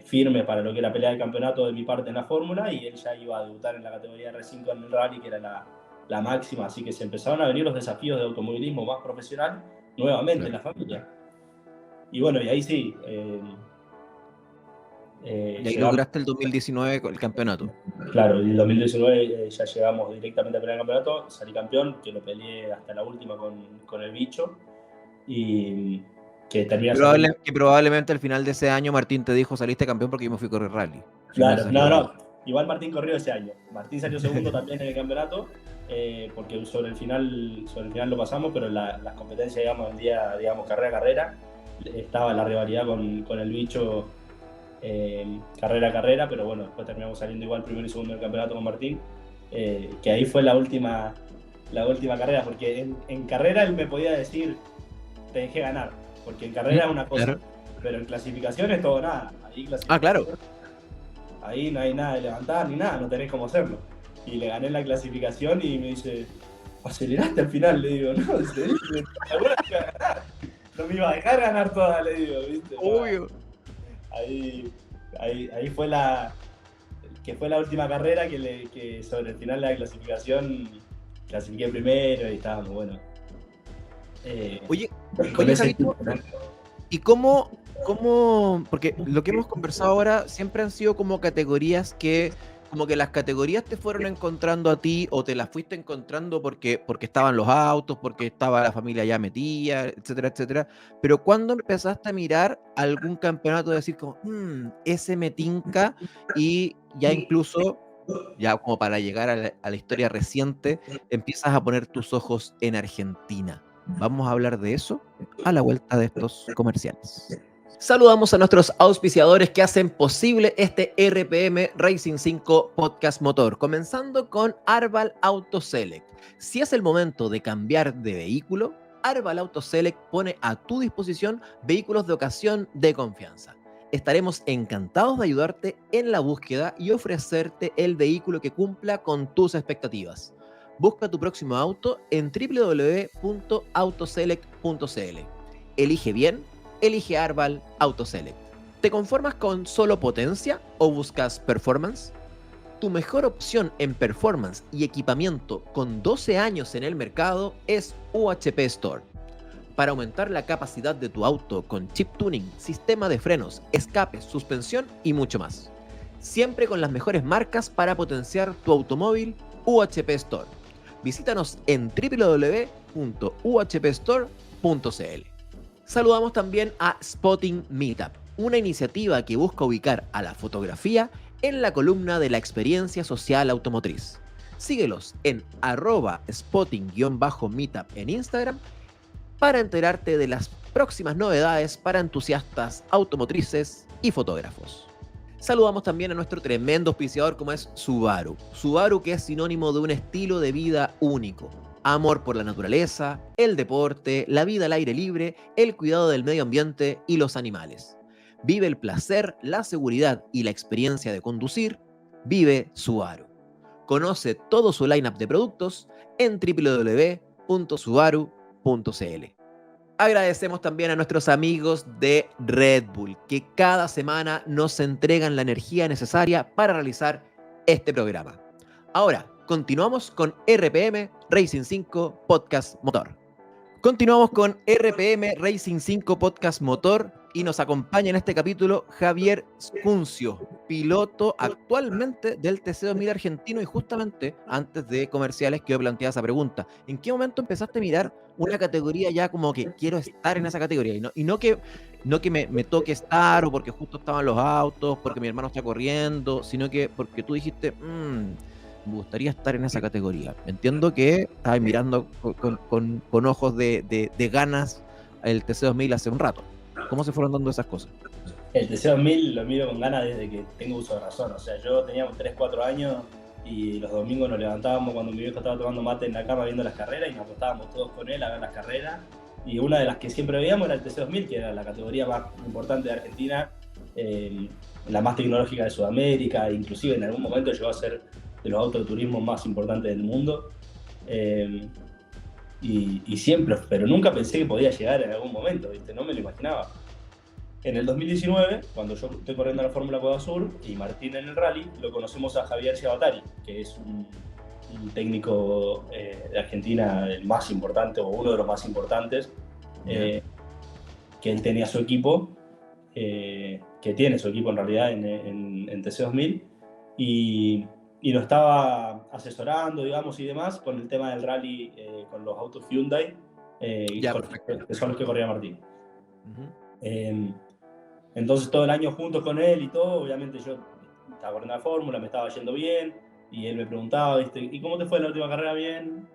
firme para lo que era pelea del campeonato de mi parte en la fórmula, y él ya iba a debutar en la categoría R5 en el rally, que era la máxima. Así que se empezaron a venir los desafíos de automovilismo más profesional nuevamente en la familia. Y bueno, y ahí sí. Y ahí lograste el 2019 con el campeonato. Claro, en el 2019 ya llegamos directamente a pelear el campeonato, salí campeón, que lo peleé hasta la última con el bicho, y que termina que probablemente al final de ese año Martín te dijo, saliste campeón porque yo me fui a correr rally. Claro, igual Martín corrió ese año. Martín salió segundo también en el campeonato, porque sobre el final lo pasamos, pero las competencias, digamos, el día, digamos, carrera, estaba la rivalidad con el bicho. Carrera, pero bueno, después terminamos saliendo igual primero y segundo del campeonato con Martín, que ahí fue la última carrera, porque en carrera él me podía decir, te dejé ganar, porque en carrera es una cosa, pero en clasificación es todo nada. Claro. Ahí no hay nada de levantar ni nada, no tenés cómo hacerlo. Y le gané la clasificación y me dice, aceleraste al final, le digo, no, no me iba a dejar ganar toda, le digo, ¿viste? Obvio. Ahí fue la última carrera que sobre el final de la clasificación clasifiqué primero y estábamos, bueno. Oye, Javito, ¿y cómo? Porque lo que hemos conversado ahora siempre han sido como categorías que, como que las categorías te fueron encontrando a ti o te las fuiste encontrando porque estaban los autos, porque estaba la familia ya metida, etcétera, etcétera. Pero ¿cuándo empezaste a mirar algún campeonato y decir como, ese me tinca, y ya incluso, ya como para llegar a la historia reciente, empiezas a poner tus ojos en Argentina? Vamos a hablar de eso a la vuelta de estos comerciales. Saludamos a nuestros auspiciadores que hacen posible este RPM Racing 5 Podcast Motor, comenzando con Arval Auto Select. Si es el momento de cambiar de vehículo, Arval Auto Select pone a tu disposición vehículos de ocasión de confianza. Estaremos encantados de ayudarte en la búsqueda y ofrecerte el vehículo que cumpla con tus expectativas. Busca tu próximo auto en www.autoselect.cl. Elige bien, elige Arval Auto Select. ¿Te conformas con solo potencia o buscas performance? Tu mejor opción en performance y equipamiento con 12 años en el mercado es UHP Store. para aumentar la capacidad de tu auto con chip tuning, sistema de frenos, escape, suspensión y mucho más. Siempre con las mejores marcas para potenciar tu automóvil. UHP Store. Visítanos en www.uhpstore.cl. Saludamos también a Spotting Meetup, una iniciativa que busca ubicar a la fotografía en la columna de la experiencia social automotriz. Síguelos en @spotting_meetup en Instagram para enterarte de las próximas novedades para entusiastas automotrices y fotógrafos. Saludamos también a nuestro tremendo auspiciador como es Subaru. Subaru, que es sinónimo de un estilo de vida único. Amor por la naturaleza, el deporte, la vida al aire libre, el cuidado del medio ambiente y los animales. Vive el placer, la seguridad y la experiencia de conducir. Vive Subaru. Conoce todo su lineup de productos en www.subaru.cl. Agradecemos también a nuestros amigos de Red Bull, que cada semana nos entregan la energía necesaria para realizar este programa. Ahora, continuamos con RPM Racing 5 Podcast Motor. Continuamos con RPM Racing 5 Podcast Motor y nos acompaña en este capítulo Javier Scuncio, piloto actualmente del TC2000 argentino, y justamente antes de comerciales quedó planteada esa pregunta. ¿En qué momento empezaste a mirar una categoría ya como que quiero estar en esa categoría? Y no que me toque estar o porque justo estaban los autos, porque mi hermano está corriendo, sino que porque tú dijiste, me gustaría estar en esa categoría. Entiendo que estabas mirando con ojos de ganas el TC2000 hace un rato. ¿Cómo se fueron dando esas cosas? El TC2000 lo miro con ganas desde que tengo uso de razón. O sea, yo tenía 3, 4 años y los domingos nos levantábamos cuando mi viejo estaba tomando mate en la cama viendo las carreras y nos acostábamos todos con él a ver las carreras. Y una de las que siempre veíamos era el TC2000, que era la categoría más importante de Argentina, la más tecnológica de Sudamérica, inclusive en algún momento llegó a ser de los autos de turismo más importantes del mundo. Y siempre, pero nunca pensé que podía llegar en algún momento, ¿viste? No me lo imaginaba. En el 2019, cuando yo estoy corriendo la Fórmula Coda Sur y Martín en el rally, lo conocemos a Javier Ciabatari, que es un técnico de Argentina, el más importante o uno de los más importantes, que él tenía su equipo, que tiene su equipo en realidad en TC2000, y lo estaba asesorando, digamos, y demás, con el tema del rally con los autos Hyundai, que son los que corría Martín. Entonces todo el año juntos con él y todo, obviamente yo estaba corriendo la Fórmula, me estaba yendo bien, y él me preguntaba, ¿viste? ¿Y cómo te fue en la última carrera? Bien,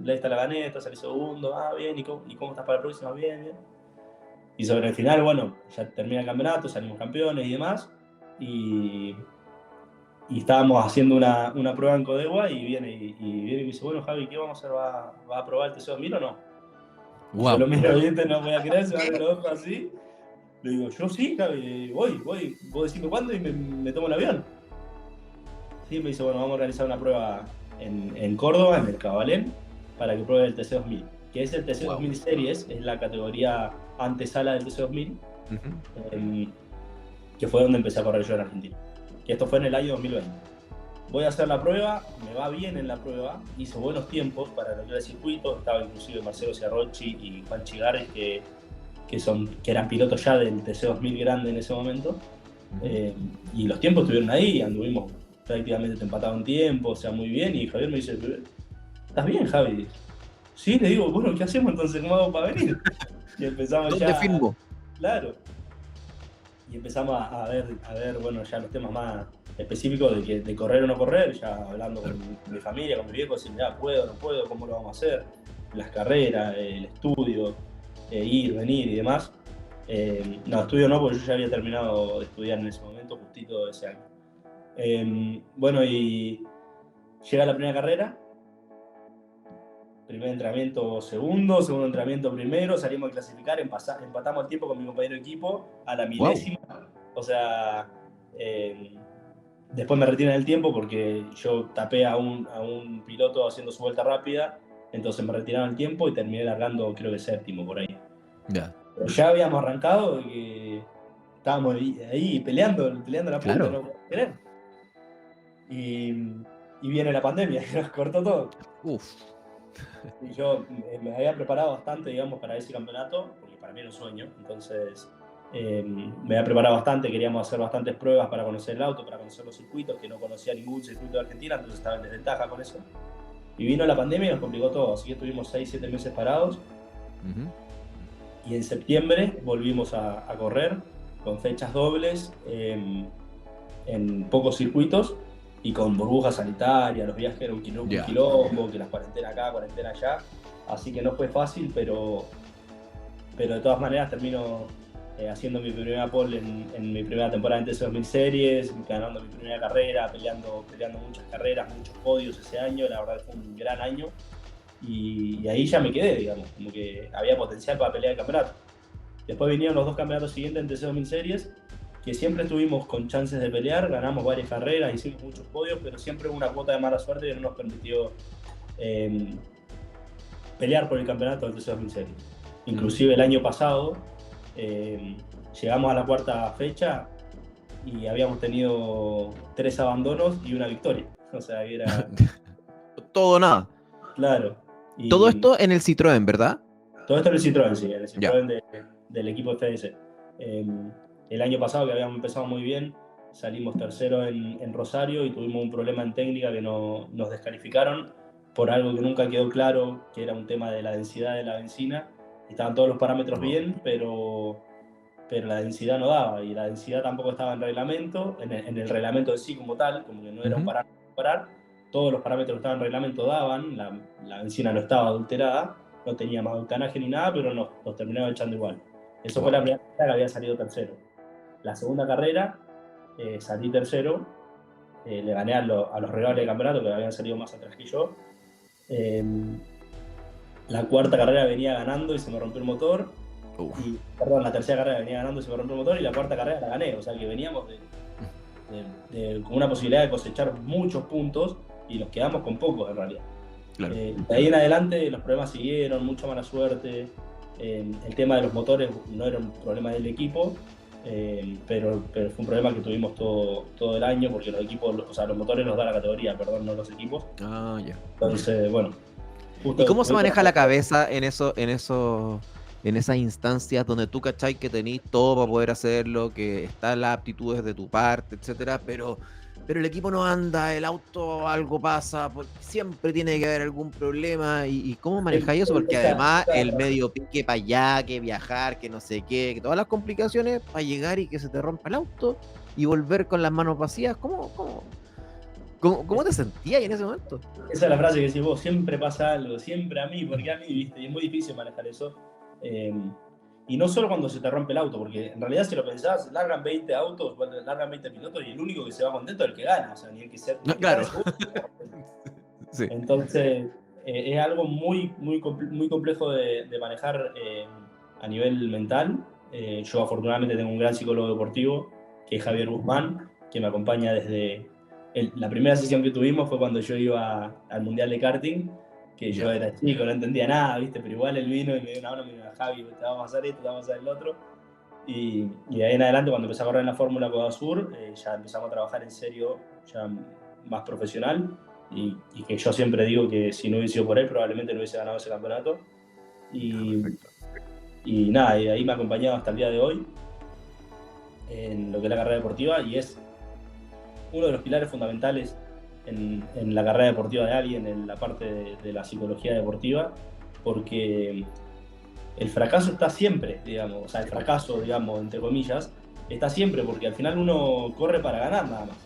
esta la gané, esta salí segundo, bien, ¿y cómo estás para la próxima? Bien, bien. Y sobre el final, bueno, ya termina el campeonato, salimos campeones y demás, y estábamos haciendo una prueba en Codegua y viene y me dice, bueno, Javi, ¿qué vamos a hacer? ¿Va a probar el TC2000 o no? Wow. Yo lo miro, ¿viste? No voy a creer, se me abre los ojos así. Le digo, yo sí, Javi, voy, vos decime cuándo y me tomo el avión. Sí, me dice, bueno, vamos a realizar una prueba en Córdoba, en el Cabalén, para que pruebe el TC2000, que es el TC2000 Series, es la categoría antesala del TC2000, que fue donde empecé a correr yo en Argentina. Que esto fue en el año 2020. Voy a hacer la prueba, me va bien en la prueba, hice buenos tiempos para lo que era el circuito, estaba inclusive Marcelo Ciarrocchi y Juan Chigares, que eran pilotos ya del TC2000 grande en ese momento, y los tiempos estuvieron ahí, anduvimos prácticamente empatados en tiempo, o sea, muy bien, y Javier me dice, ¿estás bien, Javi? Sí, le digo, bueno, ¿qué hacemos entonces? ¿Cómo hago para venir? Y empezamos ¿Dónde ya... firmo? Claro. Y empezamos a ver, bueno, ya los temas más específicos de correr o no correr, ya hablando con mi familia, con mi viejo, decir, mira, puedo, no puedo, cómo lo vamos a hacer, las carreras, el estudio, ir, venir y demás. No, estudio no, porque yo ya había terminado de estudiar en ese momento, justito ese año. Bueno, y llega la primera carrera, primer entrenamiento segundo entrenamiento primero, salimos a clasificar, empatamos el tiempo con mi compañero de equipo a la milésima. Wow. O sea, después me retiran el tiempo porque yo tapé a un piloto haciendo su vuelta rápida, entonces me retiraron el tiempo y terminé largando, creo que séptimo por ahí. Yeah. Pero ya habíamos arrancado de que estábamos ahí peleando la punta, claro. No puedo creer. Y viene la pandemia, que nos cortó todo. Uf. Y yo me había preparado bastante, digamos, para ese campeonato, porque para mí era un sueño. Entonces, me había preparado bastante, queríamos hacer bastantes pruebas para conocer el auto, para conocer los circuitos, que no conocía ningún circuito de Argentina, entonces estaba en desventaja con eso. Y vino la pandemia y nos complicó todo, así que estuvimos 6-7 meses parados. Y en septiembre volvimos a correr con fechas dobles en pocos circuitos y con burbujas sanitarias, los viajes eran un quilombo, que las cuarentenas acá, cuarentena allá. Así que no fue fácil, pero de todas maneras termino haciendo mi primera pole en mi primera temporada en TC2000 Series, ganando mi primera carrera, peleando muchas carreras, muchos podios ese año. La verdad fue un gran año. Y ahí ya me quedé, digamos, como que había potencial para pelear el campeonato. Después vinieron los 2 campeonatos siguientes en TC2000 Series, que siempre estuvimos con chances de pelear, ganamos varias carreras, hicimos muchos podios, pero siempre hubo una cuota de mala suerte que no nos permitió pelear por el campeonato del TC2000 Series. Inclusive el año pasado llegamos a la 4ª fecha y habíamos tenido 3 abandonos y una victoria. O sea, que era... Todo o nada. Claro. Y todo esto en el Citroën, ¿verdad? Todo esto en el Citroën, sí, en el Citroën del equipo FS. El año pasado, que habíamos empezado muy bien, salimos tercero en Rosario y tuvimos un problema en técnica que nos descalificaron por algo que nunca quedó claro, que era un tema de la densidad de la benzina. Estaban todos los parámetros bien, pero la densidad no daba, y la densidad tampoco estaba en reglamento, en el reglamento de sí como tal, como que no era un parámetro a comparar. Todos los parámetros que estaban en reglamento daban, la benzina no estaba adulterada, no tenía más octanaje ni nada, pero nos terminaron echando igual. Eso fue la primera carrera que había salido tercero. La segunda carrera salí tercero, le gané a los rivales del campeonato que habían salido más atrás que yo. La 4ª carrera venía ganando y se me rompió el motor. La tercera carrera venía ganando y se me rompió el motor, y la 4ª carrera la gané. O sea que veníamos con una posibilidad de cosechar muchos puntos y nos quedamos con pocos en realidad. Claro. De ahí en adelante los problemas siguieron, mucha mala suerte. El tema de los motores no era un problema del equipo, pero fue un problema que tuvimos todo el año, porque los equipos, o sea, los motores los da la categoría, perdón, no los equipos. Ya. Entonces, bueno. ¿Y cómo se maneja la cabeza en esas instancias donde tú cachai que tenés todo para poder hacerlo, que están las aptitudes de tu parte, etcétera, pero el equipo no anda, el auto algo pasa, porque siempre tiene que haber algún problema? ¿Y cómo manejáis eso? Porque además el medio pique para allá, que viajar, que no sé qué, que todas las complicaciones para llegar y que se te rompa el auto y volver con las manos vacías. ¿Cómo te sentías en ese momento? Esa es la frase que decís vos, siempre pasa algo, siempre a mí, porque a mí, ¿viste? Y es muy difícil manejar eso. Y no solo cuando se te rompe el auto, porque en realidad si lo pensás, largan 20 autos, largan 20 pilotos y el único que se va contento es el que gana, o sea, ni el que se... Claro. Sí. Entonces, es algo muy complejo de manejar a nivel mental. Yo afortunadamente tengo un gran psicólogo deportivo, que es Javier Guzmán, que me acompaña desde... La primera sesión que tuvimos fue cuando yo iba al Mundial de Karting, que yo era chico, no entendía nada, ¿viste? Pero igual él vino y me dio una mano, me dijo: Javi, te vamos a hacer esto, te vamos a hacer el otro. Y de ahí en adelante, cuando empecé a correr en la Fórmula Coda Sur, ya empezamos a trabajar en serio, ya más profesional, y que yo siempre digo que si no hubiese sido por él, probablemente no hubiese ganado ese campeonato. Y nada, y de ahí me ha acompañado hasta el día de hoy en lo que es la carrera deportiva, y es uno de los pilares fundamentales en la carrera deportiva de alguien, en la parte de la psicología deportiva, porque el fracaso está siempre, digamos, o sea, el fracaso, digamos, entre comillas, está siempre, porque al final uno corre para ganar nada más,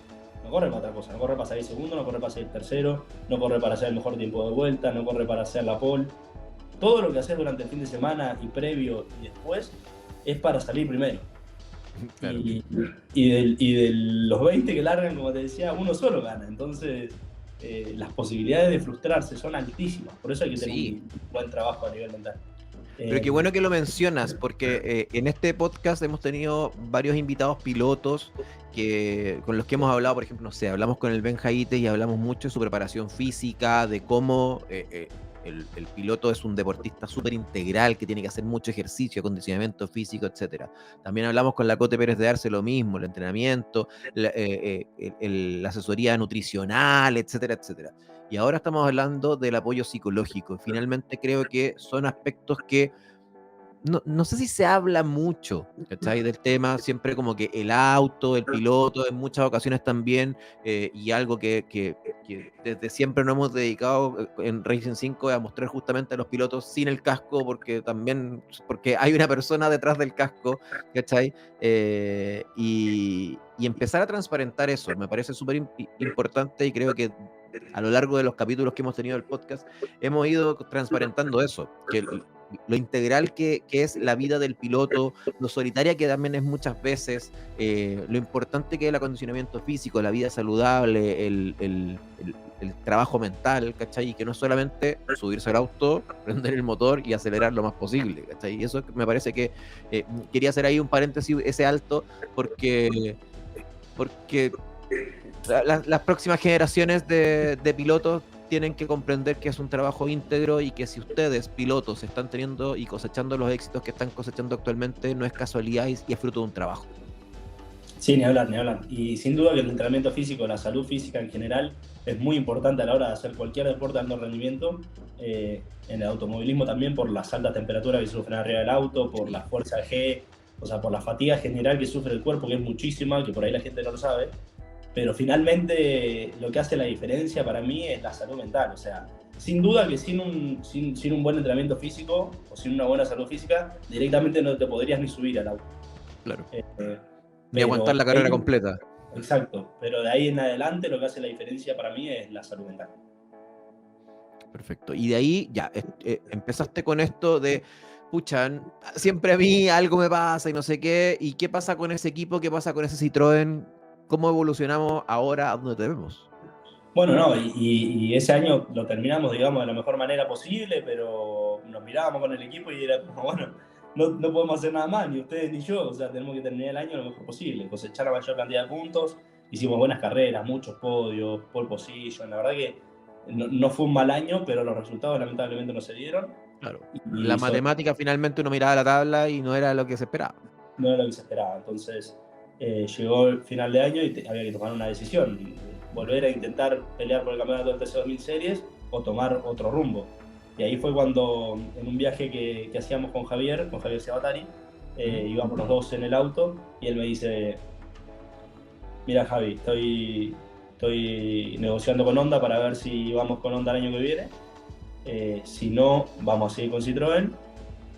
no corre para otra cosa, no corre para salir segundo, no corre para salir tercero, no corre para hacer el mejor tiempo de vuelta, no corre para hacer la pole. Todo lo que haces durante el fin de semana y previo y después es para salir primero. Claro. Y de los 20 que largan, como te decía, uno solo gana. Entonces, las posibilidades de frustrarse son altísimas. Por eso hay que tener un buen trabajo a nivel mental. Pero qué bueno que lo mencionas, porque en este podcast hemos tenido varios invitados pilotos con los que hemos hablado. Por ejemplo, no sé, hablamos con el Ben Jaite y hablamos mucho de su preparación física, de cómo el piloto es un deportista súper integral que tiene que hacer mucho ejercicio, acondicionamiento físico, etcétera. También hablamos con la Cote Pérez de Arce lo mismo, el entrenamiento, la asesoría nutricional, etcétera, etcétera. Y ahora estamos hablando del apoyo psicológico. Finalmente creo que son aspectos que no sé si se habla mucho, ¿cachai? Del tema, siempre como que el auto, el piloto, en muchas ocasiones también, y algo que desde siempre nos hemos dedicado en Racing 5 a mostrar justamente a los pilotos sin el casco, porque hay una persona detrás del casco, ¿cachai? Y empezar a transparentar eso, me parece súper importante y creo que a lo largo de los capítulos que hemos tenido del podcast, hemos ido transparentando eso, que lo integral que es la vida del piloto, lo solitaria que también es muchas veces, lo importante que es el acondicionamiento físico, la vida saludable, el trabajo mental, ¿cachai? Y que no es solamente subirse al auto, prender el motor y acelerar lo más posible, ¿cachai? Y eso me parece que quería hacer ahí un paréntesis, ese alto, porque las próximas generaciones de pilotos tienen que comprender que es un trabajo íntegro y que si ustedes, pilotos, están teniendo y cosechando los éxitos que están cosechando actualmente, no es casualidad y es fruto de un trabajo. Sí, ni hablar, ni hablar. Y sin duda que el entrenamiento físico, la salud física en general, es muy importante a la hora de hacer cualquier deporte de alto rendimiento. En el automovilismo también, por las altas temperaturas que sufren arriba del auto, por la fuerza G, o sea, por la fatiga general que sufre el cuerpo, que es muchísima, que por ahí la gente no lo sabe. Pero finalmente lo que hace la diferencia para mí es la salud mental. O sea, sin duda que sin un buen entrenamiento físico o sin una buena salud física, directamente no te podrías ni subir al auto. Claro. Ni aguantar la carrera completa. Exacto. Pero de ahí en adelante lo que hace la diferencia para mí es la salud mental. Perfecto. Y de ahí ya empezaste con esto de, pucha, siempre a mí algo me pasa y no sé qué. ¿Y qué pasa con ese equipo? ¿Qué pasa con ese Citroën? ¿Cómo evolucionamos ahora a donde te vemos? Bueno, no, y ese año lo terminamos, digamos, de la mejor manera posible, pero nos mirábamos con el equipo y era como, bueno, no podemos hacer nada más, ni ustedes ni yo, o sea, tenemos que terminar el año lo mejor posible, cosechar la mayor cantidad de puntos, hicimos buenas carreras, muchos podios, pole position, la verdad que no fue un mal año, pero los resultados lamentablemente no se dieron. Claro. La matemática finalmente uno miraba la tabla y no era lo que se esperaba. No era lo que se esperaba, entonces llegó el final de año y había que tomar una decisión, volver a intentar pelear por el campeonato del TC2000 Series o tomar otro rumbo. Y ahí fue cuando, en un viaje que hacíamos con Javier Sabatari, íbamos los dos en el auto y él me dice, mira Javi, estoy negociando con Honda para ver si vamos con Honda el año que viene. Si no, vamos a seguir con Citroën,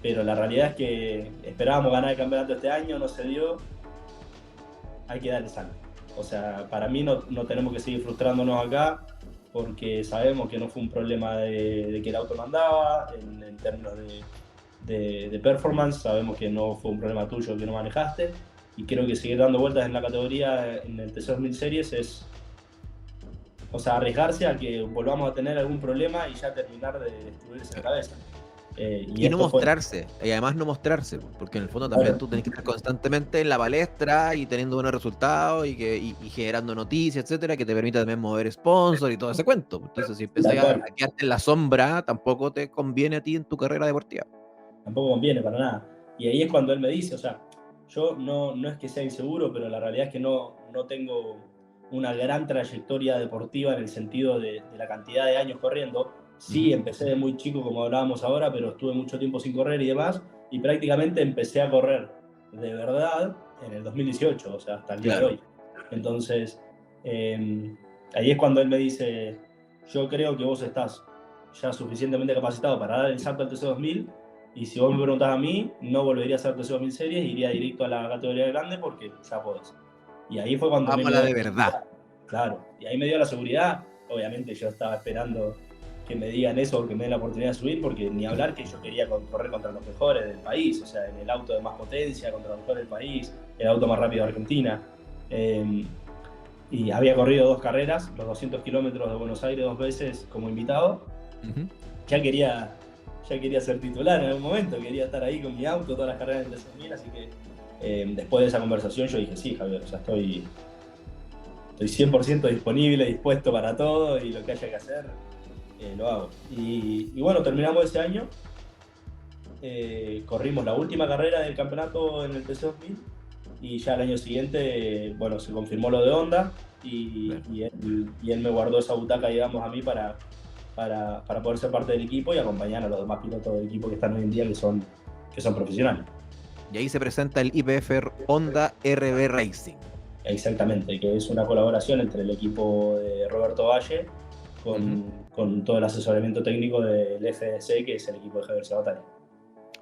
pero la realidad es que esperábamos ganar el campeonato este año, no se dio, hay que darle salto. O sea, para mí no tenemos que seguir frustrándonos acá, porque sabemos que no fue un problema de que el auto no andaba, en términos de performance, sabemos que no fue un problema tuyo que no manejaste, y creo que seguir dando vueltas en la categoría en el TC2000 Series es, o sea, arriesgarse a que volvamos a tener algún problema y ya terminar de destruirse la cabeza. Y no mostrarse, y además no mostrarse, porque en el fondo también tú tenés que estar constantemente en la palestra y teniendo buenos resultados y generando noticias, etcétera, que te permita también mover sponsor y todo ese cuento. Entonces, si empezás a quedarte en la sombra, tampoco te conviene a ti en tu carrera deportiva. Tampoco conviene para nada. Y ahí es cuando él me dice, o sea, yo no es que sea inseguro, pero la realidad es que no tengo una gran trayectoria deportiva en el sentido de la cantidad de años corriendo. Sí, empecé de muy chico, como hablábamos ahora, pero estuve mucho tiempo sin correr y demás, y prácticamente empecé a correr de verdad en el 2018, o sea, hasta el día de hoy. Entonces, ahí es cuando él me dice, yo creo que vos estás ya suficientemente capacitado para dar el salto al TC2000, y si vos me preguntás a mí, no volvería a hacer TC2000 Series, iría directo a la categoría grande porque ya podés. Y ahí fue cuando... Habla de verdad. Claro, y ahí me dio la seguridad. Obviamente yo estaba esperando que me digan eso o que me den la oportunidad de subir, porque ni hablar que yo quería correr contra los mejores del país, o sea, en el auto de más potencia, contra los mejores del país, el auto más rápido de Argentina. Y había corrido 2 carreras, los 200 kilómetros de Buenos Aires 2 veces como invitado. Ya quería ser titular en algún momento, quería estar ahí con mi auto, todas las carreras del TC2000, así que después de esa conversación yo dije, sí, Javier, o sea, estoy 100% disponible, dispuesto para todo y lo que haya que hacer. lo hago. Y bueno, terminamos ese año, corrimos la última carrera del campeonato en el TC2000 y ya el año siguiente, bueno, se confirmó lo de Honda y él me guardó esa butaca, digamos, a mí para poder ser parte del equipo y acompañar a los demás pilotos del equipo que están hoy en día, que son profesionales. Y ahí se presenta el IPF Honda RB Racing. Exactamente, que es una colaboración entre el equipo de Roberto Valle con todo el asesoramiento técnico del FDC, que es el equipo de Javier Sabatari.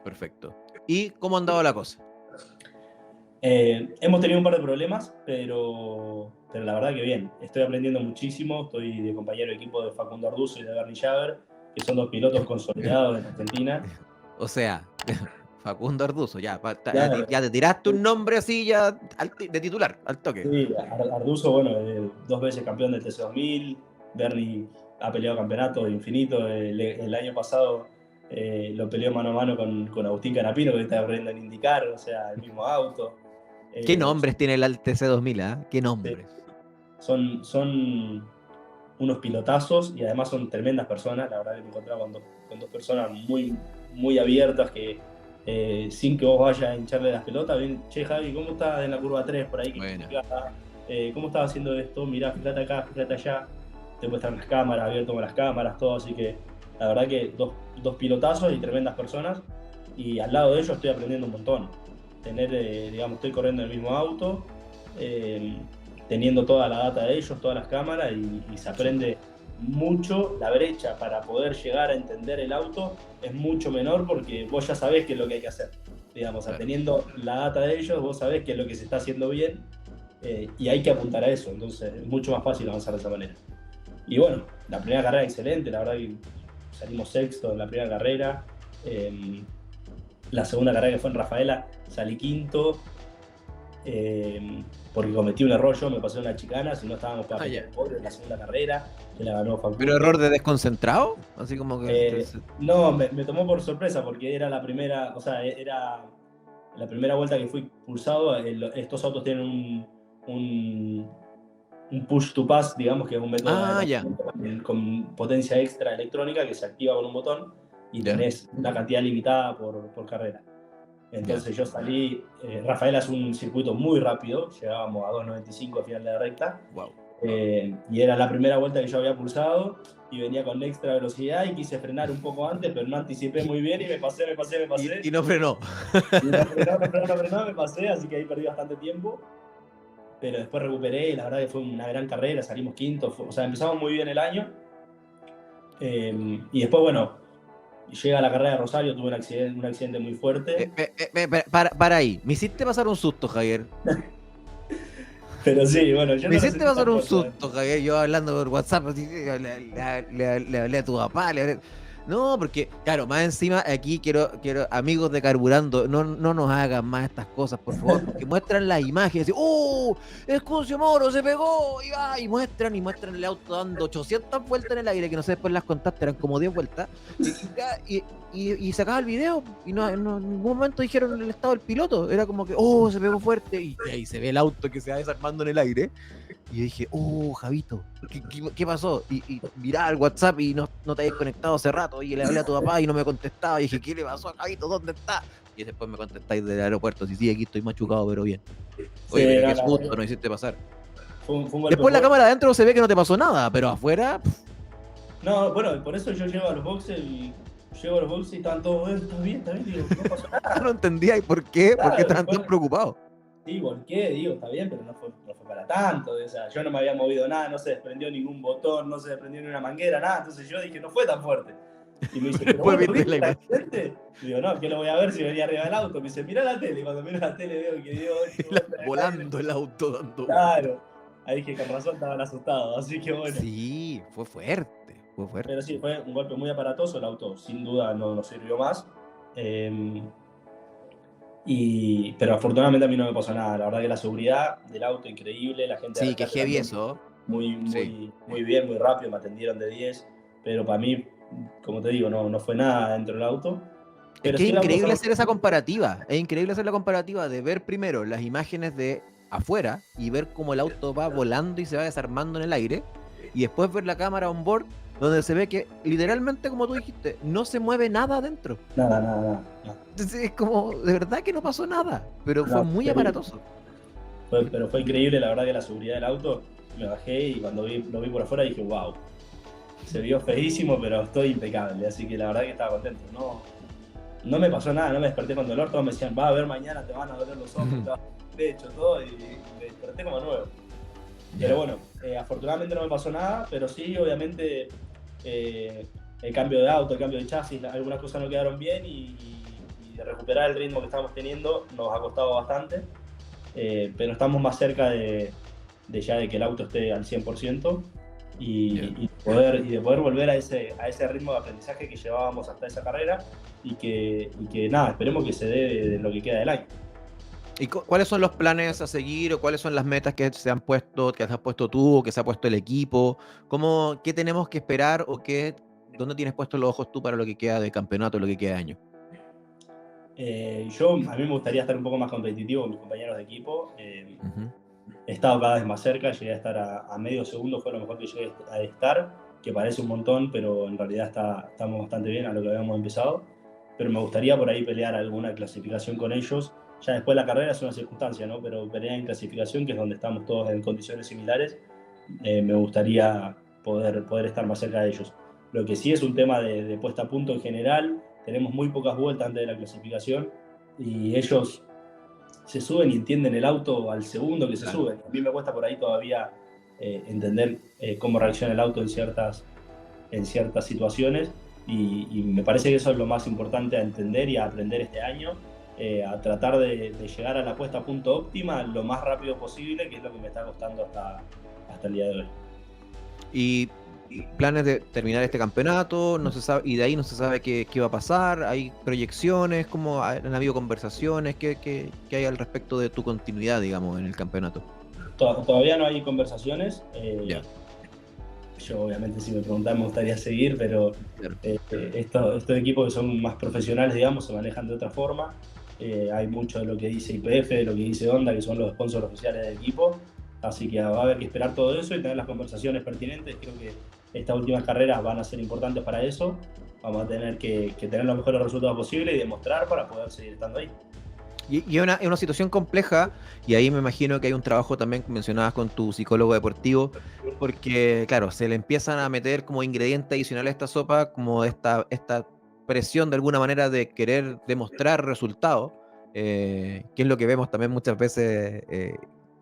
Perfecto. ¿Y cómo ha andado la cosa? Hemos tenido un par de problemas, pero la verdad que bien. Estoy aprendiendo muchísimo. Estoy de compañero de equipo de Facundo Arduzo y de Bernie Javer, que son dos pilotos consolidados en Argentina. O sea, Facundo Arduzo, ya te tiraste un nombre así ya de titular, al toque. Sí, Arduzo, bueno, 2 veces campeón del TC2000. Bernie ha peleado campeonato infinito. El año pasado lo peleó mano a mano con Agustín Canapino, que está aprendiendo en IndyCar, o sea, el mismo auto. ¿Qué nombres tiene el TC2000? ¿Eh? ¿Qué nombres? Sí. Son unos pilotazos y además son tremendas personas. La verdad que me encontraba con dos personas muy, muy abiertas que sin que vos vayas a hincharle las pelotas, bien, che Javi, ¿cómo estás en la curva 3 por ahí? ¿Cómo estás haciendo esto? Mirá, fíjate acá, fíjate allá. Te muestran las cámaras, abierto con las cámaras, todo, así que la verdad que dos pilotazos y tremendas personas, y al lado de ellos estoy aprendiendo un montón. Estoy corriendo en el mismo auto, teniendo toda la data de ellos, todas las cámaras, y se aprende mucho. La brecha para poder llegar a entender el auto es mucho menor porque vos ya sabés qué es lo que hay que hacer. Digamos, claro. Teniendo la data de ellos, vos sabés qué es lo que se está haciendo bien, y hay que apuntar a eso. Entonces es mucho más fácil avanzar de esa manera. Y bueno, la primera carrera excelente, la verdad que salimos sexto en la primera carrera. La segunda carrera, que fue en Rafaela, salí quinto, porque cometí un error. Yo me pasé una chicana, si no estábamos para el podio en la segunda carrera, que la ganó Facundo. ¿Pero error de desconcentrado? Así como que... No, me tomó por sorpresa, porque era la primera, o sea, era la primera vuelta que fui pulsado. Estos autos tienen un push to pass, digamos, que es un método con potencia extra electrónica que se activa con un botón y tenés una cantidad limitada por carrera. Entonces yo salí, Rafaela es un circuito muy rápido, llegábamos a 2.95 al final de la recta. Wow. Y era la primera vuelta que yo había pulsado y venía con extra velocidad y quise frenar un poco antes, pero no anticipé muy bien y me pasé. Y no frenó. No frenó, me pasé, así que ahí perdí bastante tiempo. Pero después recuperé y la verdad que fue una gran carrera, salimos quintos, o sea, empezamos muy bien el año. Y después, bueno, llega la carrera de Rosario, tuve un accidente muy fuerte. Para ahí, me hiciste pasar un susto, Javier. Pero sí, bueno, yo me hiciste pasar un susto, Javier, yo hablando por WhatsApp, así, le hablé a tu papá, No, porque, claro, más encima aquí quiero amigos de Carburando, no nos hagan más estas cosas, por favor, porque muestran las imágenes, ¡oh! Escucio Moro se pegó, y va, y muestran el auto dando 800 vueltas en el aire, que no sé, después las contaste, eran como 10 vueltas, y se acaba el video, y no, en ningún momento dijeron el estado del piloto, era como que, ¡oh! Se pegó fuerte, y ahí se ve el auto que se va desarmando en el aire. Y yo dije, Javito, ¿qué pasó? Y miraba el WhatsApp y no te habías conectado hace rato. Y le hablé a tu papá y no me contestaba. Y dije, ¿qué le pasó a Javito? ¿Dónde está? Y después me contestáis del aeropuerto. Sí, aquí estoy machucado, pero bien. Oye, sí, pero qué susto nos hiciste pasar. Después la cámara adentro se ve que no te pasó nada, pero afuera... No, bueno, por eso yo llego a los boxes y estaban todos, ¿estás bien? Digo, no pasó nada. No entendía, ¿y por qué? ¿Por qué estaban tan preocupados? Sí, ¿por qué? Digo, está bien, pero no fue para tanto. O sea, yo no me había movido nada, no se desprendió ningún botón, no se desprendió ni una manguera, nada. Entonces yo dije, no fue tan fuerte. Y me dice, ¿pero vos lo viste el accidente? Digo, no, ¿qué lo voy a ver si venía arriba del auto? Me dice, mirá la tele. Y cuando miro la tele veo que dio... volando el auto dando... Claro. Ahí dije, con razón estaban asustados, así que bueno. Sí, fue fuerte. Pero sí, fue un golpe muy aparatoso. El auto sin duda no sirvió más. Pero afortunadamente a mí no me pasó nada. La verdad que la seguridad del auto increíble, la gente... Sí, que heavy eso. Muy bien, muy rápido, me atendieron de 10. Pero para mí, como te digo, no fue nada dentro del auto. Pero es que es increíble hacer esa comparativa. Es increíble hacer la comparativa de ver primero las imágenes de afuera y ver cómo el auto va volando y se va desarmando en el aire. Y después ver la cámara on board donde se ve que literalmente, como tú dijiste, no se mueve nada adentro. Nada. Entonces es como, de verdad que no pasó nada, pero fue No, muy aparatoso. pero fue increíble, la verdad que la seguridad del auto, me bajé y cuando lo vi por afuera dije, wow, se vio feísimo, pero estoy impecable, así que la verdad que estaba contento. No me pasó nada, no me desperté con dolor, todos me decían, va a ver mañana, te van a doler los hombros, te va a doler el pecho, todo, y me desperté como nuevo. Pero bueno, afortunadamente no me pasó nada, pero sí, obviamente, el cambio de auto, el cambio de chasis, algunas cosas no quedaron bien y de recuperar el ritmo que estábamos teniendo nos ha costado bastante, pero estamos más cerca de ya de que el auto esté al 100% y de poder volver a ese ritmo de aprendizaje que llevábamos hasta esa carrera y que nada, esperemos que se dé de lo que queda del año. ¿Y cuáles son los planes a seguir o cuáles son las metas que se han puesto, que has puesto tú o que se ha puesto el equipo? ¿Qué tenemos que esperar o dónde tienes puestos los ojos tú para lo que queda de campeonato, lo que queda de año? A mí me gustaría estar un poco más competitivo con mis compañeros de equipo. Uh-huh. He estado cada vez más cerca, llegué a estar a medio segundo, fue lo mejor que llegué a estar, que parece un montón, pero en realidad estamos bastante bien a lo que habíamos empezado. Pero me gustaría por ahí pelear alguna clasificación con ellos. Ya después la carrera es una circunstancia, ¿no? Pero pelear en clasificación, que es donde estamos todos en condiciones similares, me gustaría poder estar más cerca de ellos. Lo que sí es un tema de puesta a punto en general, tenemos muy pocas vueltas antes de la clasificación y ellos se suben y entienden el auto al segundo que se suben. A mí me cuesta por ahí todavía entender cómo reacciona el auto en ciertas situaciones y me parece que eso es lo más importante a entender y a aprender este año, a tratar de llegar a la puesta a punto óptima lo más rápido posible, que es lo que me está costando hasta el día de hoy. Y planes de terminar este campeonato, no se sabe, y de ahí no se sabe qué va a pasar, hay proyecciones, ¿cómo han habido conversaciones? ¿Qué hay al respecto de tu continuidad, digamos, en el campeonato? Todavía no hay conversaciones. Ya. Yo obviamente si me preguntan me gustaría seguir, pero Claro. estos equipos que son más profesionales, digamos, se manejan de otra forma. Hay mucho de lo que dice YPF, de lo que dice Honda, que son los sponsors oficiales del equipo. Así que va a haber que esperar todo eso y tener las conversaciones pertinentes. Creo que estas últimas carreras van a ser importantes para eso. Vamos a tener que tener los mejores resultados posibles y demostrar para poder seguir estando ahí. Y es una situación compleja, y ahí me imagino que hay un trabajo también que mencionabas con tu psicólogo deportivo, porque claro, se le empiezan a meter como ingrediente adicional a esta sopa, como esta presión de alguna manera de querer demostrar resultados, que es lo que vemos también muchas veces,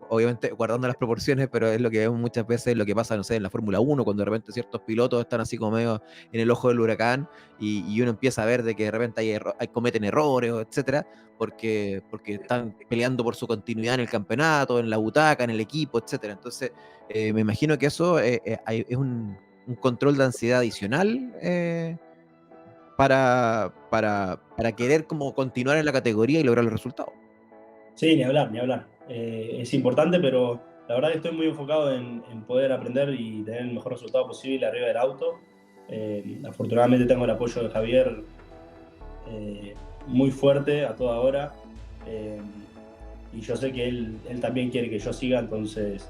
obviamente guardando las proporciones, pero es lo que vemos muchas veces, lo que pasa, no sé, en la Fórmula 1, cuando de repente ciertos pilotos están así como medio en el ojo del huracán, y uno empieza a ver de que de repente cometen errores, etcétera, porque están peleando por su continuidad en el campeonato, en la butaca, en el equipo, etcétera. Entonces, me imagino que eso es un control de ansiedad adicional para querer como continuar en la categoría y lograr los resultados. Sí, ni hablar, ni hablar. Es importante, pero la verdad que estoy muy enfocado en poder aprender y tener el mejor resultado posible arriba del auto. Afortunadamente tengo el apoyo de Javier muy fuerte a toda hora. Y yo sé que él también quiere que yo siga, entonces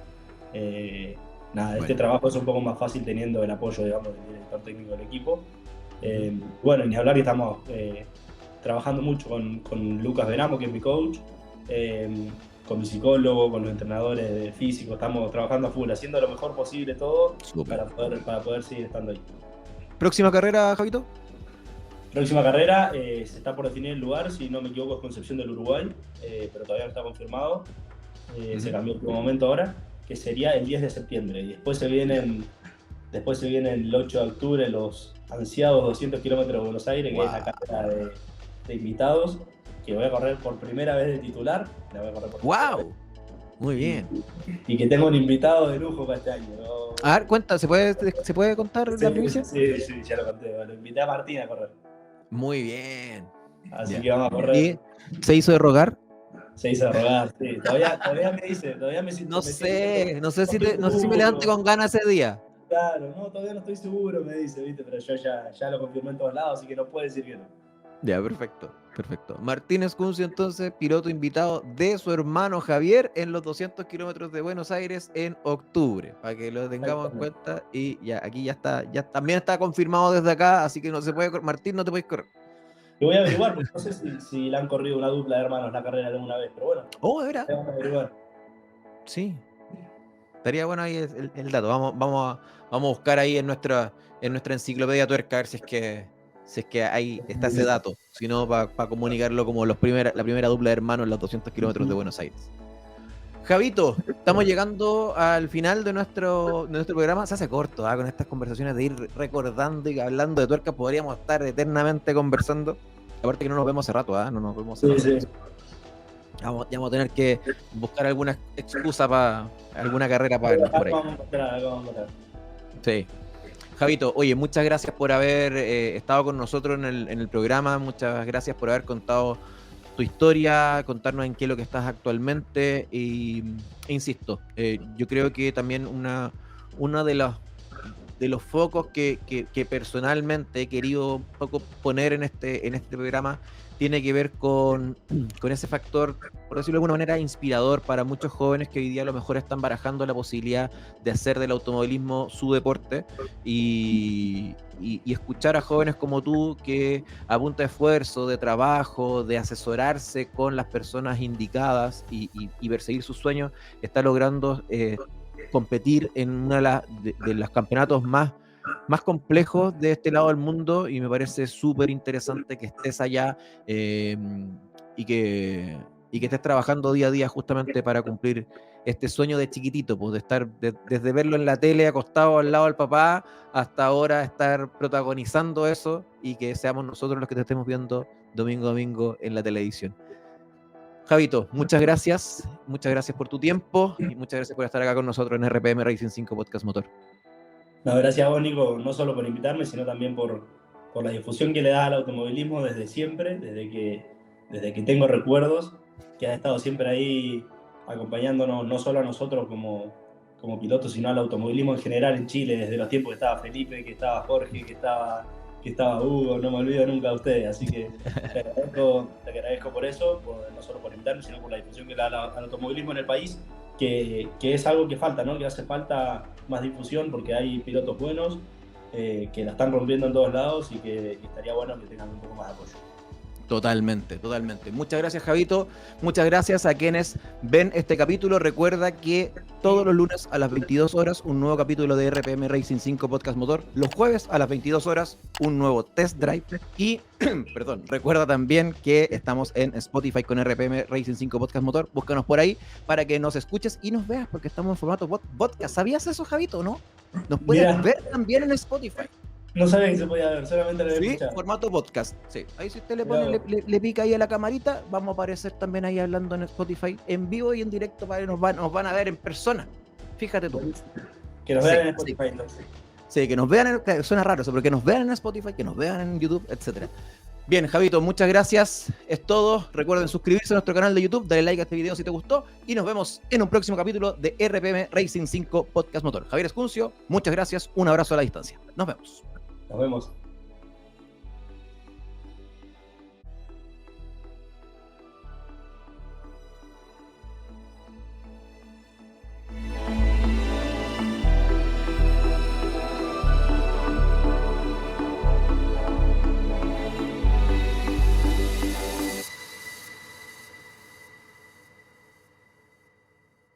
nada, este trabajo es un poco más fácil teniendo el apoyo, digamos, del director técnico del equipo. Bueno, ni hablar que estamos trabajando mucho con Lucas Benamo, que es mi coach, con mi psicólogo, con los entrenadores de físico, estamos trabajando a full, haciendo lo mejor posible todo para poder seguir estando ahí. ¿Próxima carrera, Javito? Próxima carrera, se está por definir el lugar, si no me equivoco es Concepción del Uruguay, pero todavía no está confirmado. Se cambió el último momento ahora, que sería el 10 de septiembre. Y después se vienen el 8 de octubre los ansiados 200 kilómetros de Buenos Aires, que es la carrera de invitados, que voy a correr por primera vez de titular. La voy a correr por ¡Wow! Muy bien. Y que tengo un invitado de lujo para este año, ¿no? A ver, cuenta, ¿se puede contar la primicia? Sí, ya lo conté. Lo invité a Martín a correr. Muy bien. Así que vamos a correr. ¿Y se hizo de rogar? Se hizo de rogar, sí. Todavía me dice, no sé si me levanté con ganas ese día. Claro, no, todavía no estoy seguro, me dice, ¿viste? Pero yo ya lo confirmé en todos lados, así que no puede decir que no. Ya, perfecto. Perfecto. Martín Escuncio, entonces, piloto invitado de su hermano Javier en los 200 kilómetros de Buenos Aires en octubre, para que lo tengamos en cuenta. Y ya, aquí ya está, ya también está confirmado desde acá, así que no se puede, Martín, no te puedes correr. Y voy a averiguar, porque no sé si la han corrido una dupla de hermanos la carrera alguna vez, pero bueno. Oh, de verdad. Vamos a averiguar. Sí. Estaría bueno ahí el dato. Vamos a buscar ahí en nuestra enciclopedia tuerca a ver si es que ahí está ese dato. Si no, para comunicarlo como la primera dupla de hermanos en los 200 kilómetros de Buenos Aires. Javito, estamos llegando al final de nuestro programa. Se hace corto, con estas conversaciones de ir recordando y hablando de tuercas. Podríamos estar eternamente conversando. Aparte que no nos vemos hace rato, no nos vemos hace rato. Sí. Vamos a tener que buscar alguna excusa para alguna carrera para vernos por ahí. Vamos a encontrar. Sí. Javito, oye, muchas gracias por haber estado con nosotros en el programa. Muchas gracias por haber contado tu historia, contarnos en qué es lo que estás actualmente. E insisto, yo creo que también una de los focos que personalmente he querido un poco poner en este programa tiene que ver con ese factor, por decirlo de alguna manera, inspirador para muchos jóvenes que hoy día a lo mejor están barajando la posibilidad de hacer del automovilismo su deporte y escuchar a jóvenes como tú que a punta de esfuerzo, de trabajo, de asesorarse con las personas indicadas y perseguir sus sueños, está logrando competir en uno de los campeonatos más complejos de este lado del mundo, y me parece súper interesante que estés allá y que estés trabajando día a día justamente para cumplir este sueño de chiquitito, pues de estar desde verlo en la tele acostado al lado del papá hasta ahora estar protagonizando eso y que seamos nosotros los que te estemos viendo domingo a domingo en la televisión. Javito, muchas gracias por tu tiempo y muchas gracias por estar acá con nosotros en RPM Racing 5 Podcast Motor. No, gracias a vos, Nico, no solo por invitarme, sino también por la difusión que le das al automovilismo desde siempre, desde que tengo recuerdos, que has estado siempre ahí acompañándonos, no solo a nosotros como pilotos, sino al automovilismo en general en Chile, desde los tiempos que estaba Felipe, que estaba Jorge, que estaba Hugo, no me olvido nunca de ustedes, así que te agradezco por eso, no solo por invitarme, sino por la difusión que le da al automovilismo en el país, que es algo que falta, ¿no? Que hace falta más difusión porque hay pilotos buenos que la están rompiendo en todos lados y que estaría bueno que tengan un poco más de apoyo. Totalmente. Muchas gracias, Javito. Muchas gracias a quienes ven este capítulo. Recuerda que todos los lunes a las 22 horas un nuevo capítulo de RPM Racing 5 Podcast Motor. Los jueves a las 22 horas un nuevo Test Drive. Y, perdón, recuerda también que estamos en Spotify con RPM Racing 5 Podcast Motor. Búscanos por ahí para que nos escuches y nos veas porque estamos en formato podcast. ¿Sabías eso, Javito, no? Nos puedes ver también en Spotify. No sabía que se podía ver, solamente lo había escuchado. Formato podcast. Sí. Ahí si usted le pone, le pica ahí a la camarita, vamos a aparecer también ahí hablando en Spotify en vivo y en directo para que nos van a ver en persona. Fíjate tú. Que nos vean en Spotify entonces. Sí, que nos vean, suena raro eso, pero que nos vean en Spotify, que nos vean en YouTube, etcétera. Bien, Javito, muchas gracias. Es todo. Recuerden suscribirse a nuestro canal de YouTube, darle like a este video si te gustó y nos vemos en un próximo capítulo de RPM Racing 5 Podcast Motor. Javier Escuncio, muchas gracias. Un abrazo a la distancia. Nos vemos. Nos vemos.